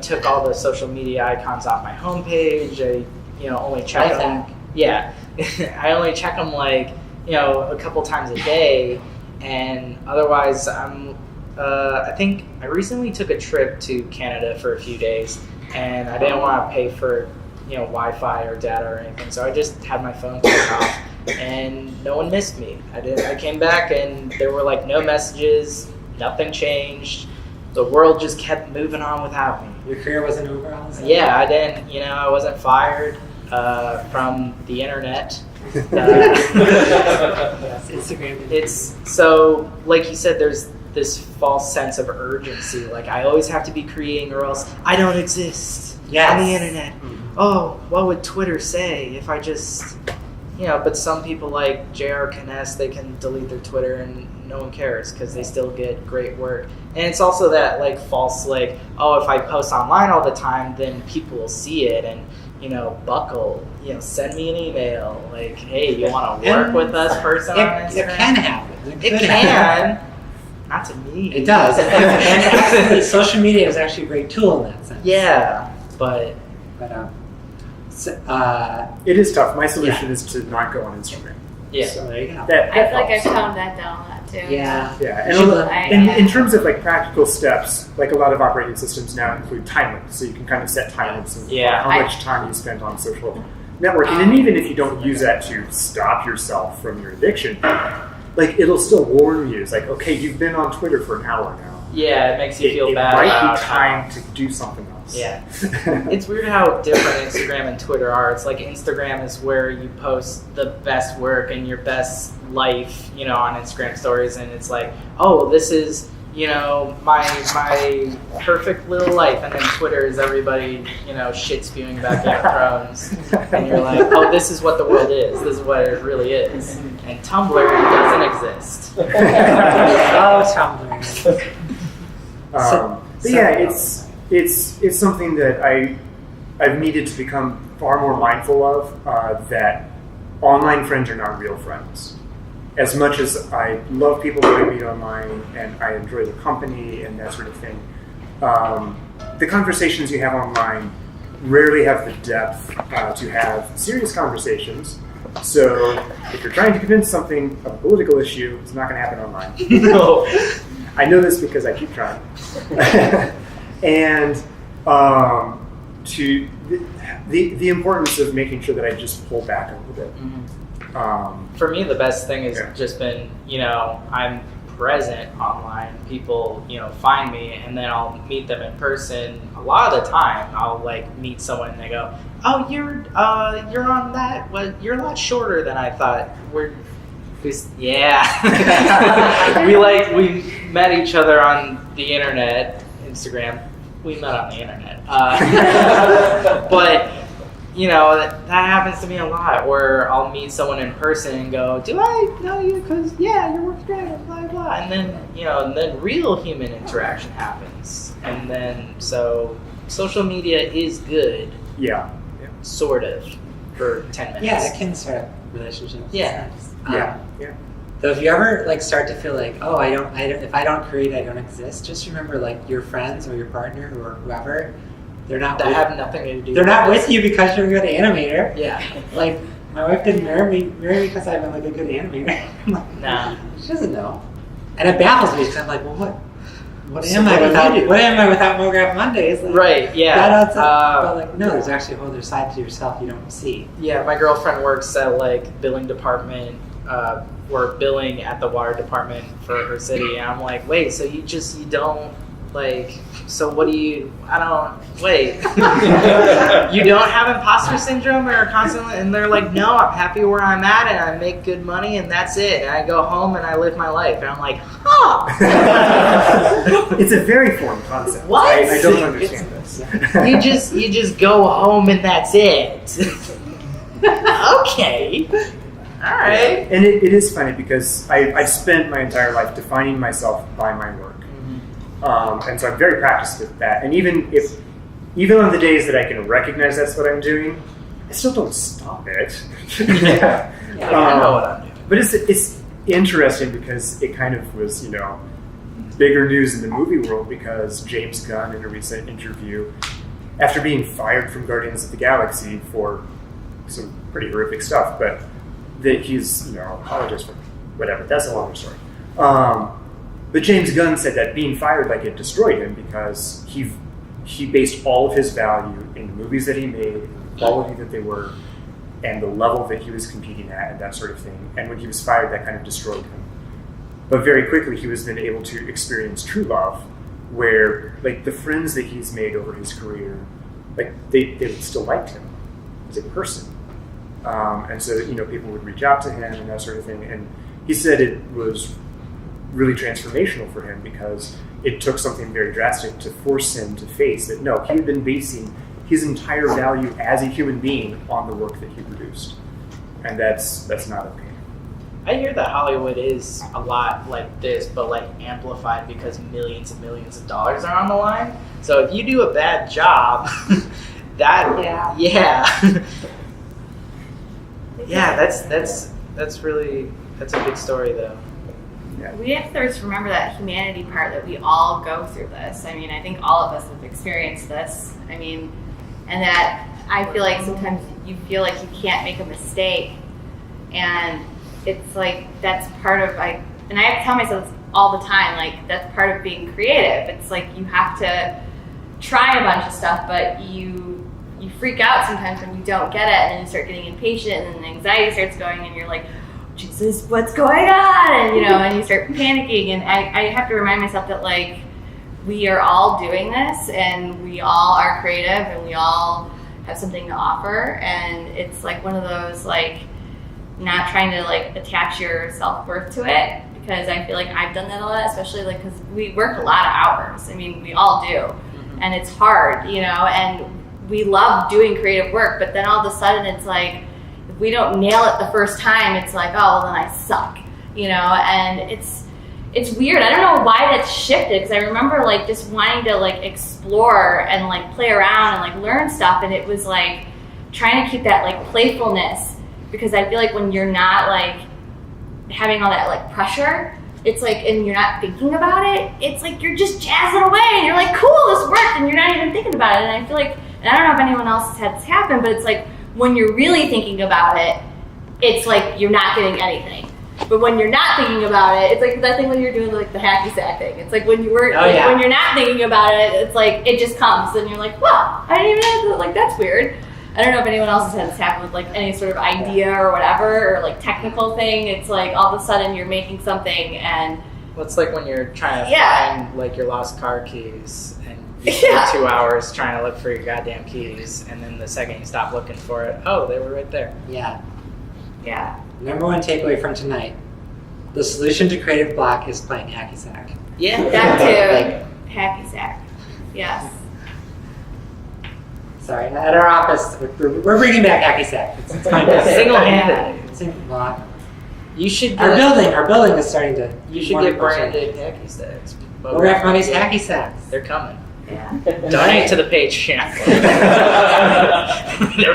took all the social media icons off my homepage. I, only check them. Yeah, I only check them like, a couple times a day, and otherwise I think I recently took a trip to Canada for a few days, and I didn't want to pay for, Wi-Fi or data or anything, so I just had my phone turned off, and no one missed me. I came back, and there were like no messages, nothing changed. The world just kept moving on without me. Your career wasn't over all of a sudden? Yeah, I didn't. I wasn't fired from the internet. Yes, Instagram. It's so, like you said, there's this false sense of urgency. Like I always have to be creating, or else I don't exist on the internet. Mm-hmm. Oh, what would Twitter say if I just, But some people like J.R. Kness, they can delete their Twitter and no one cares because they still get great work. And it's also that like false, like, oh, if I post online all the time, then people will see it and. Buckle, send me an email, like, hey, you want to work with us personally on Instagram? It can happen. It can. Not to me. It does. And actually, social media is actually a great tool in that sense. Yeah, but it is tough. My solution is to not go on Instagram. Yeah. So there you go. I feel like I've toned that down a lot too. Yeah. And in terms of like practical steps, like a lot of operating systems now include time limits, so you can kind of set time limits on how much time you spend on social networking. And even if you don't use that to stop yourself from your addiction, like it'll still warn you. It's like, okay, you've been on Twitter for an hour now. Yeah, it makes you feel bad. It might be time to do something else. Yeah. It's weird how different Instagram and Twitter are. It's like Instagram is where you post the best work and your best life, on Instagram stories, and it's like, oh, this is, my perfect little life, and then Twitter is everybody, shit spewing about Game of Thrones, and you're like, oh, this is what the world is. This is what it really is. And Tumblr doesn't exist. Oh, Tumblr. But yeah, it's something that I've needed to become far more mindful of, that online friends are not real friends. As much as I love people that I meet online and I enjoy the company and that sort of thing, the conversations you have online rarely have the depth to have serious conversations. So if you're trying to convince something of a political issue, it's not going to happen online. No. I know this because I keep trying. And to the importance of making sure that I just pull back a little bit. Mm-hmm. For me, the best thing has just been, I'm present online. People, find me, and then I'll meet them in person. A lot of the time, I'll like meet someone and they go, "Oh, you're on that. Well, you're a lot shorter than I thought." We met each other on the internet, Instagram. We met on the internet, but. That happens to me a lot, where I'll meet someone in person and go, "Do I know you? Because your work's great, blah blah." And then and then real human interaction happens, and then so social media is good. Yeah. Sort of for 10 minutes. Yeah, it can start up relationships. Yeah. So if you ever start to feel like, oh, if I don't create, I don't exist. Just remember, your friends or your partner or whoever. They're not. That have nothing to do. They're not with you because you're a good animator. Yeah. My wife didn't marry me because I'm a good animator. Nah. She doesn't know, and it baffles me because I'm like, well, what am I without MoGraph Mondays? Right. Yeah. But no, there's actually a whole other side to yourself you don't see. Yeah, my girlfriend works at billing department. We're billing at the water department for her city, and I'm like, wait, so you don't. So what do you, wait. You don't have imposter syndrome or constantly, and they're like, no, I'm happy where I'm at and I make good money and that's it. And I go home and I live my life. And I'm like, huh. It's a very foreign concept. What? I don't understand this. You just go home and that's it. Okay. All right. And it is funny because I've spent my entire life defining myself by my work. And so I'm very practiced with that. And even on the days that I can recognize that's what I'm doing, I still don't stop it. I know what I'm doing. But it's interesting because it kind of was, bigger news in the movie world because James Gunn, in a recent interview, after being fired from Guardians of the Galaxy for some pretty horrific stuff, but that he's, apologized for whatever. That's a longer story. But James Gunn said that being fired, it destroyed him because he based all of his value in the movies that he made, the quality that they were, and the level that he was competing at, and that sort of thing. And when he was fired, that kind of destroyed him. But very quickly, he was then able to experience true love where like the friends that he's made over his career, like they still liked him as a person. And so, people would reach out to him and that sort of thing. And he said it was really transformational for him because it took something very drastic to force him to face that, no, he had been basing his entire value as a human being on the work that he produced. And that's not okay. I hear that Hollywood is a lot like this, but like amplified because millions and millions of dollars are on the line. So if you do a bad job, that's a big story though. Yeah. We have to just remember that humanity part that we all go through this. I mean, I think all of us have experienced this. I mean, and that I feel like sometimes you feel like you can't make a mistake, and it's like that's part of and I have to tell myself this all the time, like that's part of being creative. It's like you have to try a bunch of stuff, but you freak out sometimes when you don't get it, and then you start getting impatient, and then anxiety starts going, and you're like, Jesus, what's going on? And and you start panicking. And I have to remind myself that like we are all doing this, and we all are creative, and we all have something to offer. And it's like one of those like not trying to like attach your self-worth to it, because I feel like I've done that a lot, especially like because we work a lot of hours. I mean, we all do, and it's hard, and we love doing creative work, but then all of a sudden it's like if we don't nail it the first time, it's like, oh, well, then I suck, and it's weird. I don't know why that's shifted, because I remember like just wanting to like explore and like play around and like learn stuff, and it was like trying to keep that like playfulness, because I feel like when you're not like having all that like pressure, it's like, and you're not thinking about it, it's like you're just jazzing away and you're like, cool, this worked, and you're not even thinking about it. And I feel like, and I don't know if anyone else has had this happen, but it's like when you're really thinking about it, it's like you're not getting anything. But when you're not thinking about it, it's like that thing when you're doing like the hacky sack thing. It's like when you were when you're not thinking about it, it's like it just comes, and you're like, well, I didn't even have to, like that's weird. I don't know if anyone else has had this happen with like any sort of idea or whatever, or like technical thing. It's like all of a sudden you're making something, and well, it's like when you're trying to find like your lost car keys, and you spend 2 hours trying to look for your goddamn keys, and then the second you stop looking for it, oh, they were right there. Yeah. Number one takeaway from tonight: the solution to creative block is playing hacky sack. Yeah, that too. Hacky sack. Yes. Sorry, at our office, we're bringing back hacky sack. It's kind of single-handedly. You should. Our building is starting to. You should get branded hacky sacks. We're gonna have money's hacky sacks. They're coming. Yeah. Donate to the page. They're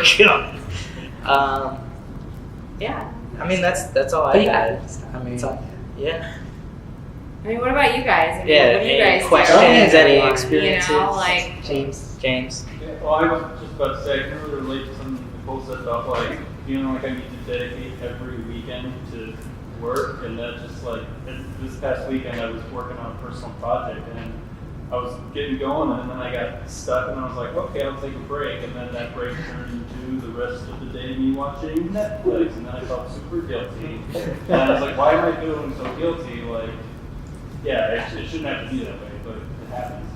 coming. Yeah. I mean, that's all I had. I mean, yeah. I mean, what about you guys? I mean, Yeah. what do you guys questions? do? Any experiences? Like James. Yeah, well, I was just about to say, I can really relate to something Nicole said about like feeling like I need to dedicate every weekend to work, and that just like this past weekend I was working on a personal project, and I was getting going, and then I got stuck, and I was like, okay, I'll take a break, and then that break turned into the rest of the day me watching Netflix, and then I felt super guilty, and I was like, why am I feeling so guilty? Like, yeah, it shouldn't have to be that way, but it happens.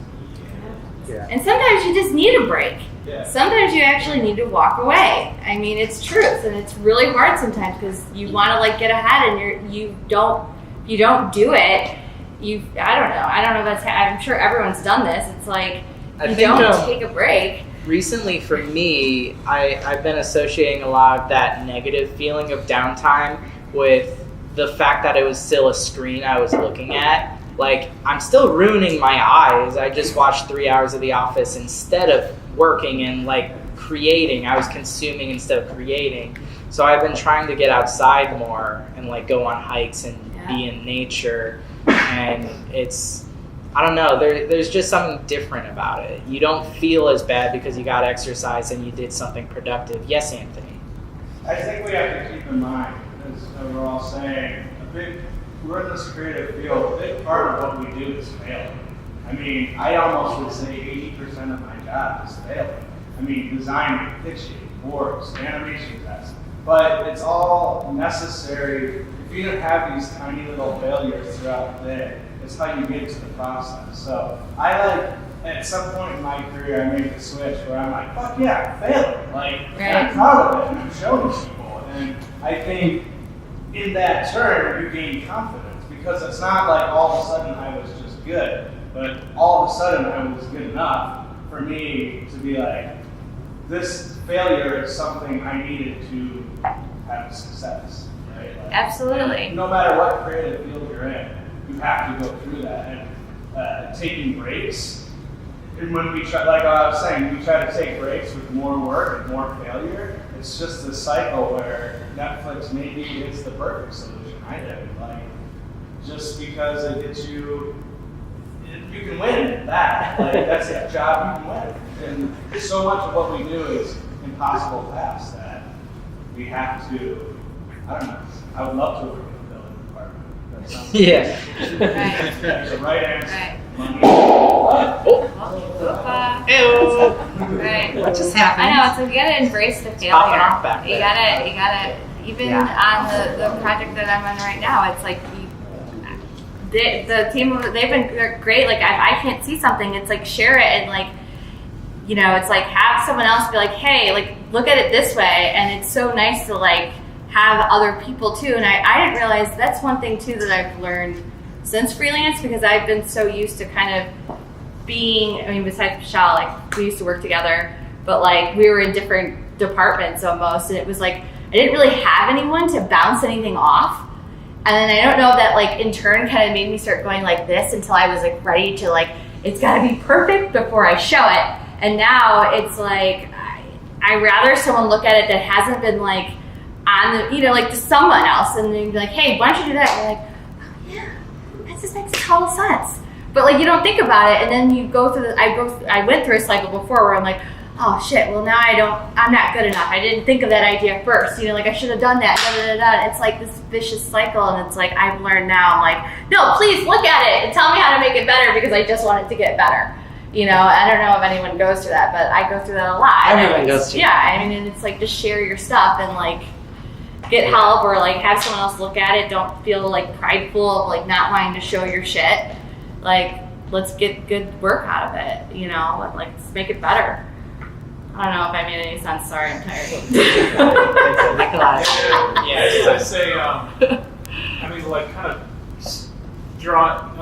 Yeah. And sometimes you just need a break. Yeah. Sometimes you actually need to walk away. I mean, it's truth, and it's really hard sometimes because you want to like get ahead, and you don't do it. I don't know if that's. I'm sure everyone's done this. It's like you don't take a break. Recently, for me, I've been associating a lot of that negative feeling of downtime with the fact that it was still a screen I was looking at. Like, I'm still ruining my eyes. I just watched 3 hours of The Office instead of working and like creating. I was consuming instead of creating. So I've been trying to get outside more and like go on hikes and be in nature. And it's, I don't know, there's just something different about it. You don't feel as bad because you got exercise and you did something productive. Yes, Anthony? I think we have to keep in mind, as we're all saying, we're in this creative field, a big part of what we do is failing. I mean, I almost would say 80% of my job is failing. I mean, designing, pitching, boards, animation tests. But it's all necessary. If you don't have these tiny little failures throughout the day, It's how you get to the process. So I at some point in my career, I made the switch where I'm like, fuck yeah, I'm failing. Like, and I'm proud of it, and I'm showing people. And I think in that turn, you gain confidence, because it's not like all of a sudden I was just good, but all of a sudden I was good enough for me to be like, this failure is something I needed to have success. Right? Like, Absolutely. No matter what creative field you're in, you have to go through that. And taking breaks, and when we try, like I was saying, we try to take breaks with more work and more failure. It's just this cycle where Netflix maybe is the perfect solution. I did. Like, just because it gets you can win at that. Like, that's a job you can win. And so much of what we do is impossible tasks that we have to, I don't know, I would love to work in the building department. That sounds Right. That's the right answer. Right. Money. Right. What just happened? I know, it's like you gotta embrace the failure. popping off back You gotta, even on the project that I'm on right now, it's like the team, they're great. Like, I can't see something, it's like, share it, and like, you know, it's like, have someone else be like, hey, like, look at it this way. And it's so nice to like have other people too. And I didn't realize that's one thing too that I've learned since freelance, because I've been so used to kind of being, I mean, besides Michelle, like, we used to work together, but like, we were in different departments almost, and it was like, I didn't really have anyone to bounce anything off. And then I don't know if that like in turn kind of made me start going like this until I was like ready to like, it's gotta be perfect before I show it. And now it's like, I rather someone look at it that hasn't been like on the, you know, like to someone else, and then be like, hey, why don't you do that? And you're like, oh yeah, that just makes total sense. But like, you don't think about it, and then you go through I went through a cycle before where I'm like, oh shit, well now I'm not good enough. I didn't think of that idea first. You know, like I should have done that. It's like this vicious cycle, and it's like, I've learned now, I'm like, no, please look at it and tell me how to make it better, because I just want it to get better. You know, I don't know if anyone goes through that, but I go through that a lot. Everyone goes through that. I mean, and it's like, just share your stuff and like get help, or like have someone else look at it. Don't feel like prideful of like not wanting to show your shit. Like, let's get good work out of it, you know, and like, let's make it better. I don't know if I made any sense. Sorry, I'm tired. Yeah, I'd say, I mean, like, kind of drawing,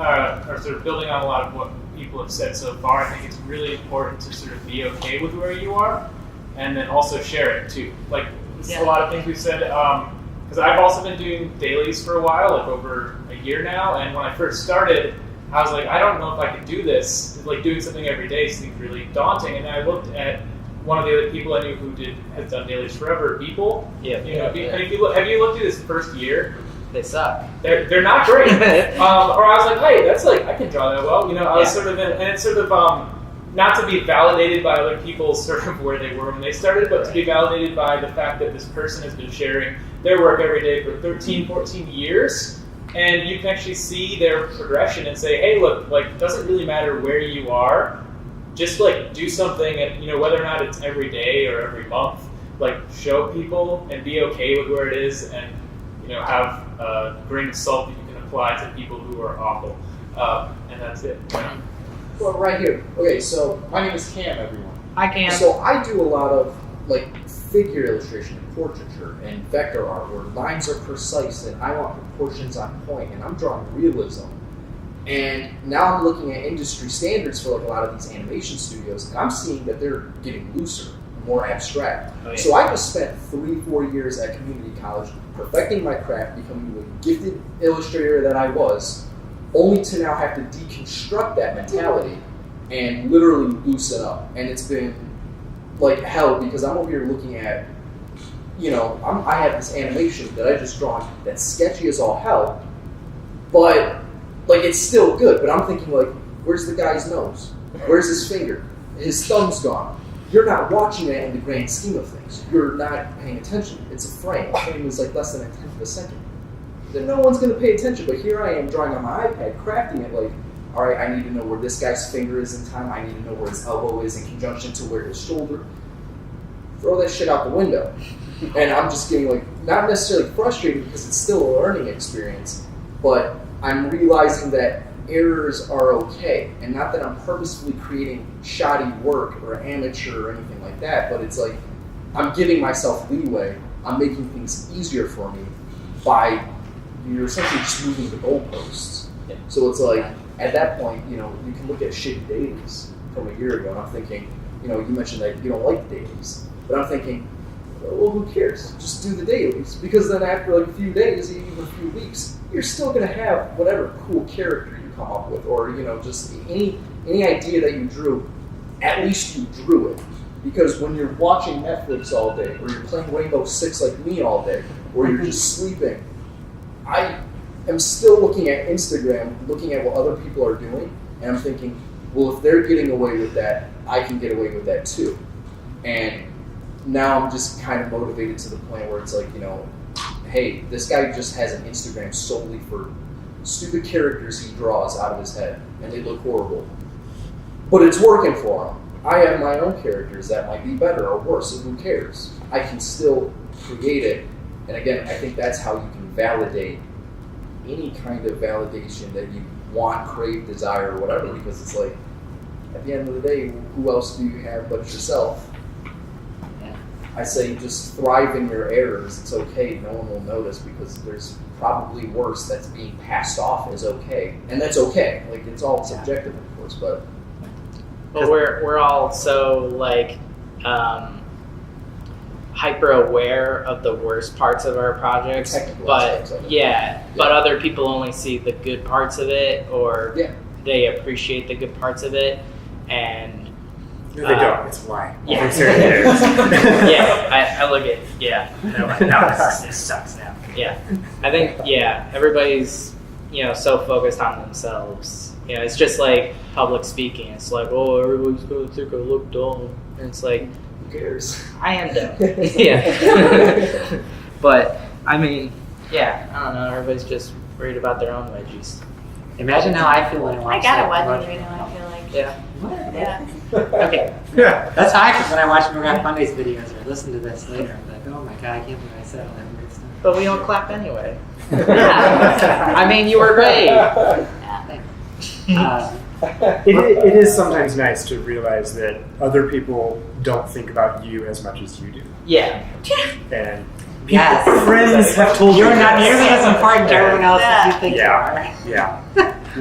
or sort of building on a lot of what people have said so far, I think it's really important to sort of be okay with where you are, and then also share it too. Like, a lot of things we've said, because I've also been doing dailies for a while, like over a year now, and when I first started, I was like, I don't know if I could do this. Like, doing something every day seems really daunting, and then I looked at one of the other people I knew who has done dailies forever, People. Yeah. You know, and if you look, have you looked at his first year? They suck. They're not great. Or I was like, hey, that's like, I can draw that well. You know, I was sort of and it's sort of not to be validated by other people sort of where they were when they started, but to be validated by the fact that this person has been sharing their work every day for 13, 14 years. And you can actually see their progression and say, hey, look, like, it doesn't really matter where you are. Just like do something, and you know, whether or not it's every day or every month, like show people and be okay with where it is, and you know, have a grain of salt that you can apply to people who are awful, and that's it. Yeah. Well, right here. Okay, so my name is Cam, everyone. Hi, Cam. So I do a lot of like figure illustration and portraiture and vector art where lines are precise and I want proportions on point, and I'm drawing realism. And now I'm looking at industry standards for like a lot of these animation studios, and I'm seeing that they're getting looser, more abstract. Oh, yeah. So I just spent 3-4 years at community college perfecting my craft, becoming the gifted illustrator that I was, only to now have to deconstruct that mentality and literally loosen up. And it's been like hell, because I'm over here looking at, you know, I have this animation that I just drawn that's sketchy as all hell, but like, it's still good, but I'm thinking, like, where's the guy's nose? Where's his finger? His thumb's gone. You're not watching that in the grand scheme of things. You're not paying attention. It's a frame. A frame is like less than 1/10 of a second. Then no one's going to pay attention, but here I am drawing on my iPad, crafting it like, all right, I need to know where this guy's finger is in time. I need to know where his elbow is in conjunction to where his shoulder. Throw that shit out the window. And I'm just getting, like, not necessarily frustrated because it's still a learning experience, but I'm realizing that errors are okay, and not that I'm purposefully creating shoddy work or amateur or anything like that, but it's like I'm giving myself leeway. I'm making things easier for me by you're essentially just moving the goalposts. Yeah. So it's like at that point, you can look at shitty dailies from a year ago, and I'm thinking, you mentioned that you don't like dailies, but I'm thinking, well, who cares? Just do the dailies, because then after like a few days, even a few weeks, you're still going to have whatever cool character you come up with, or just any idea that you drew. At least you drew it, because when you're watching Netflix all day, or you're playing Rainbow Six like me all day, or you're just sleeping, I am still looking at Instagram, looking at what other people are doing, and I'm thinking, well, if they're getting away with that, I can get away with that too. And now I'm just kind of motivated to the point where it's like, hey, this guy just has an Instagram solely for stupid characters he draws out of his head, and they look horrible. But it's working for him. I have my own characters that might be better or worse, so who cares? I can still create it. And again, I think that's how you can validate any kind of validation that you want, crave, desire, or whatever, because it's like, at the end of the day, who else do you have but yourself? I say just thrive in your errors. It's okay. No one will notice, because there's probably worse that's being passed off as okay. And that's okay. Like, it's all subjective, of course, but we're all so hyper aware of the worst parts of our projects, technical but aspects of it. but other people only see the good parts of it, or they appreciate the good parts of it, and no, they don't. It's why. Yeah. I look at no, this sucks now. Yeah, I think everybody's so focused on themselves. It's just like public speaking. It's like, oh, everybody's gonna think I look dumb, and it's like, who cares? I am dumb. Yeah, but I mean, I don't know. Everybody's just worried about their own wedgies. Imagine how I feel when I watch. I got a wedgie right now. I feel like. Yeah. Yeah. Okay. Yeah. That's how I feel when I watch McGrath Monday's videos or listen to this later. I'm like, oh my god, I can't believe I said all that weird stuff. But we don't clap anyway. I mean, you were great. It is sometimes nice to realize that other people don't think about you as much as you do. Yeah. And yes. Friends have told you you're not nearly as important to everyone else as you think you are. Yeah.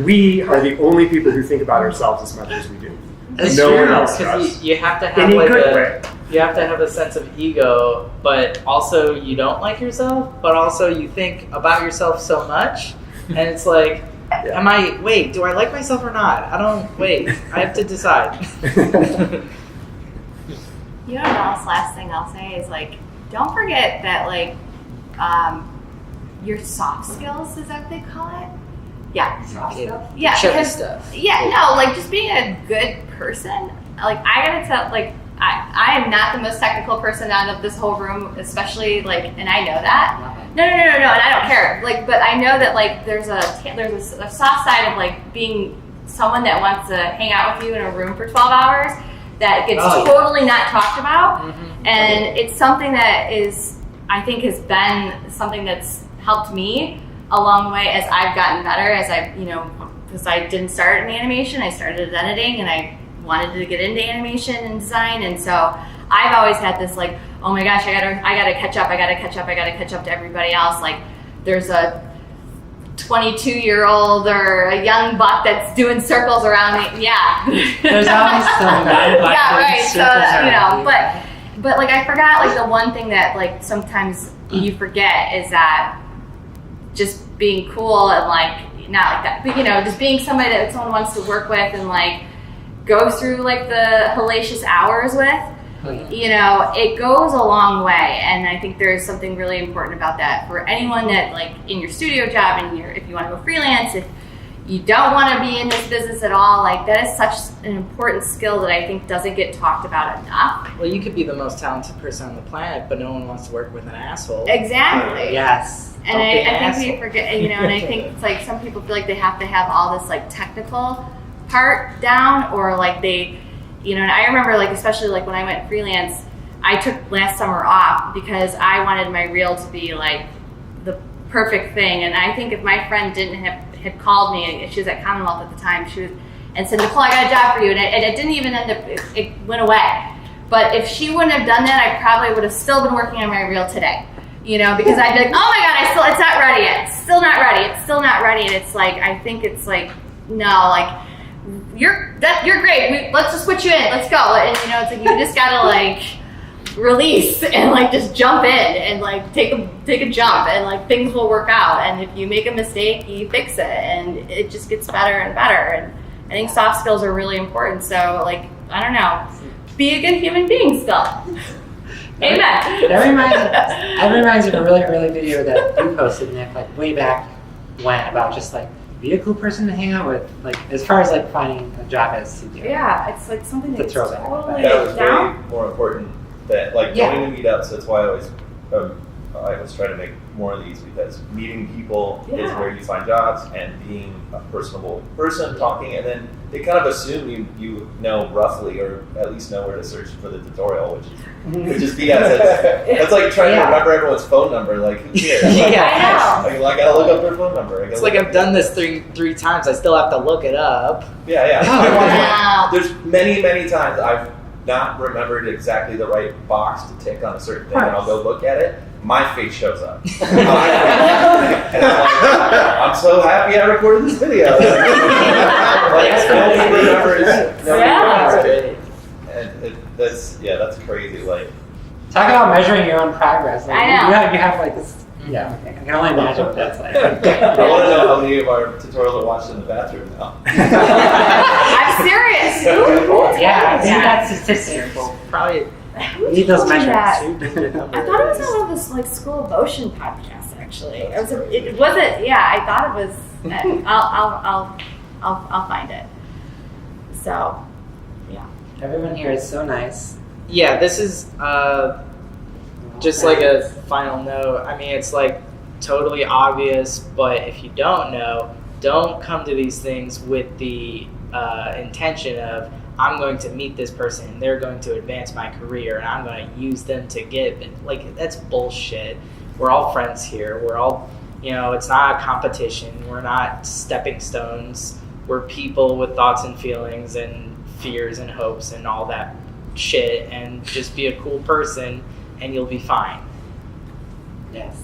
We are the only people who think about ourselves as much as we do. It's no true, one else does. because you have to have In a good way. You have to have a sense of ego, but also you don't like yourself, but also you think about yourself so much, and it's like, do I like myself or not? I have to decide. The last thing I'll say is don't forget that your soft skills, is that what they call it? Yeah. Soft stuff? Yeah. Chubby stuff. Yeah, no, just being a good person. I gotta tell, I am not the most technical person out of this whole room, especially and I know that. No, and I don't care. But I know that there's a soft side of being someone that wants to hang out with you in a room for 12 hours that gets totally not talked about, and it's something that I think has been something that's helped me a long way as I've gotten better, as because I didn't start in animation, I started editing, and I wanted to get into animation and design, and so I've always had this oh my gosh, I gotta catch up to everybody else. There's a 22-year-old or a young buck that's doing circles around me. Yeah. There's always some young buck yeah, right. So but I forgot the one thing that sometimes you forget is that just being cool and not that, but just being somebody that someone wants to work with and go through the hellacious hours with. It goes a long way, and I think there's something really important about that for anyone that in your studio job, and if you want to go freelance, if you don't want to be in this business at all, that is such an important skill that I think doesn't get talked about enough. Well, you could be the most talented person on the planet, but no one wants to work with an asshole. Exactly. Yes. And I think we forget, and I think it's some people feel they have to have all this technical part down, or they. And I remember, especially when I went freelance, I took last summer off because I wanted my reel to be the perfect thing. And I think if my friend didn't have had called me, and she was at Commonwealth at the time. And said, Nicole, I got a job for you, and it didn't even end up. It went away. But if she wouldn't have done that, I probably would have still been working on my reel today. Because I'd be like, oh my God, it's not ready yet. It's still not ready. It's still not ready. And it's like, I think it's like, no, like, you're great. Let's just put you in. Let's go. And it's like you just gotta like release and like just jump in and like take a jump and like things will work out. And if you make a mistake, you fix it, and it just gets better and better. And I think soft skills are really important. So like, I don't know, be a good human being still. Amen. That reminds me of a really early video that you posted, Nick, like way back when, about just like be a cool person to hang out with, like as far as like finding a job as CTO. Yeah, it's like something that's totally that was down. way more important than like going to meetups. That's why I always try to make more of these, because meeting people is where you find jobs, and being a personable person, talking, and then they kind of assume you know roughly, or at least know where to search for the tutorial, which is BS. That's like trying to remember everyone's phone number. Like, who cares? I know. I gotta look up their phone number. It's like I've done this three times. I still have to look it up. Wow. There's many times I've not remembered exactly the right box to tick on a certain thing, and I'll go look at it. My face shows up. And I'm so happy I recorded this video. Nobody remembers it. And that's crazy. Like, talk about measuring your own progress. Like, I know. You have like this. Yeah, I can only imagine what that's like. I want to know how many of our tutorials are watched in the bathroom now. I'm serious. Yeah, I think that's statistical. Probably. Need those measurements. I thought it was on one of those like School of Motion podcasts. Actually, it wasn't. Yeah, I thought it was. I'll find it. So, yeah. Everyone here is so nice. Yeah, this is just like a final note. I mean, it's like totally obvious, but if you don't know, don't come to these things with the intention of, I'm going to meet this person and they're going to advance my career and I'm going to use them to get, like, that's bullshit. We're all friends here. We're all, it's not a competition. We're not stepping stones. We're people with thoughts and feelings and fears and hopes and all that shit, and just be a cool person and you'll be fine. Yes.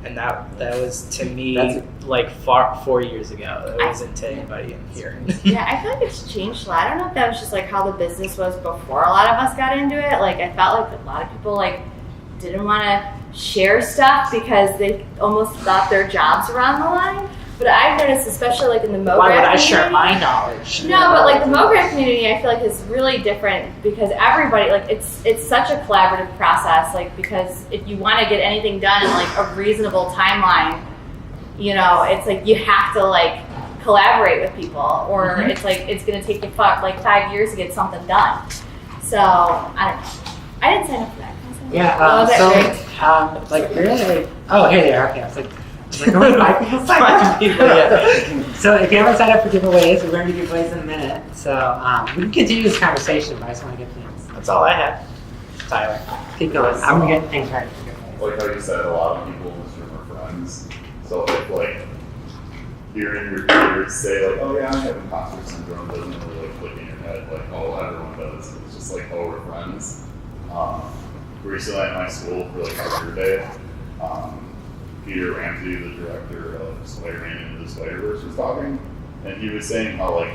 And that was to me like 4 years ago. It wasn't to anybody in here. Yeah, I feel like it's changed a lot. I don't know if that was just like how the business was before a lot of us got into it. Like I felt like a lot of people like didn't want to share stuff because they almost thought their jobs were on the line. But I've noticed, especially like in the MoGraph community. Why would I share my knowledge? No, but like the MoGraph community, I feel like is really different because everybody, like it's such a collaborative process. Like because if you want to get anything done in like a reasonable timeline, it's like you have to like collaborate with people, or it's like it's gonna take you like 5 years to get something done. So I don't know. I didn't sign up for that. Yeah. Like really. Oh, here they are. Okay, I was like. So if you haven't signed up for giveaways, we're going to do giveaways in a minute. So we can continue this conversation, but I just want to get things. That's all I had. Tyler, keep going. I'm going to get things right. Like how you said, a lot of people in this room are friends. So if like hearing your peers say like, "Oh yeah, I have imposter syndrome," doesn't really like click in your head. Like, oh, everyone does. It's just like, oh, we're friends. Recently at my school for like our career day. Peter Ramsey, the director of Spider-Man Into the Spider-Verse, was talking, and he was saying how like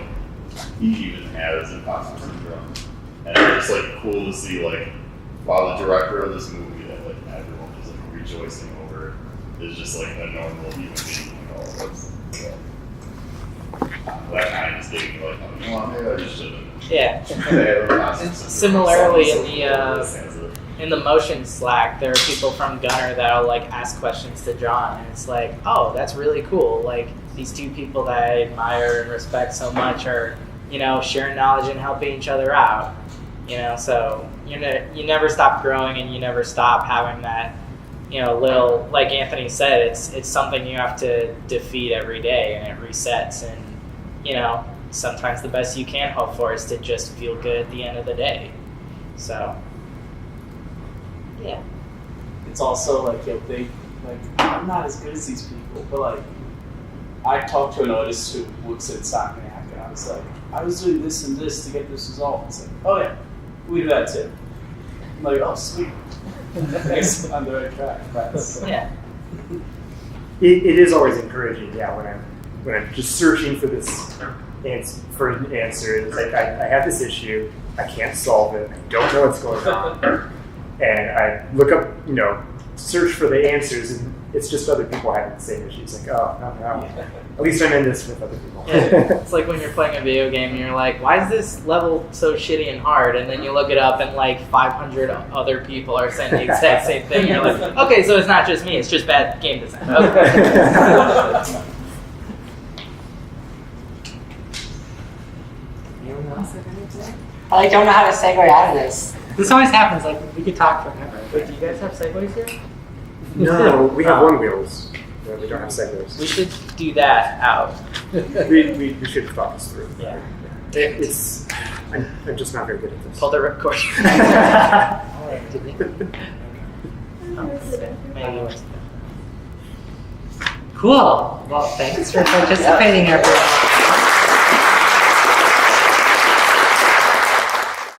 he even has imposter syndrome, and it's just like cool to see like while the director of this movie that like everyone is like rejoicing over is just like a normal human being like all of us. So, that kind of just gave me like, oh, you know what, maybe I just shouldn't. Yeah. And similarly in the motion Slack, there are people from Gunner that'll like ask questions to John, and it's like, oh, that's really cool. Like these two people that I admire and respect so much are, sharing knowledge and helping each other out. So you never stop growing, and you never stop having that, little, like Anthony said, it's something you have to defeat every day, and it resets. And sometimes the best you can hope for is to just feel good at the end of the day. So. Yeah. It's also like, I'm not as good as these people, but like, I talked to an artist who works at Soccer and I was like, I was doing this and this to get this result. It's like, oh yeah, we do that too. I'm like, oh sweet. I guess I'm on the right track. Yeah. It is always encouraging, yeah, when I'm just searching for an answer. It's like I have this issue, I can't solve it, I don't know what's going on, and I look up, search for the answers, and it's just other people having the same issues. Like, oh no, at least I'm in this with other people. Yeah. It's like when you're playing a video game and you're like, why is this level so shitty and hard? And then you look it up and like 500 other people are saying the exact same thing. You're like, okay, so it's not just me, it's just bad game design. Okay. Anyone else have anything? I don't know how to segue out of this. This always happens, like we could talk forever. Wait, do you guys have segues here? No, we have one wheels. No, we don't have segways. We should do that out. we should talk this through. Yeah. I'm just not very good at this. Pull the ripcord. Cool. Well, thanks for participating, everyone.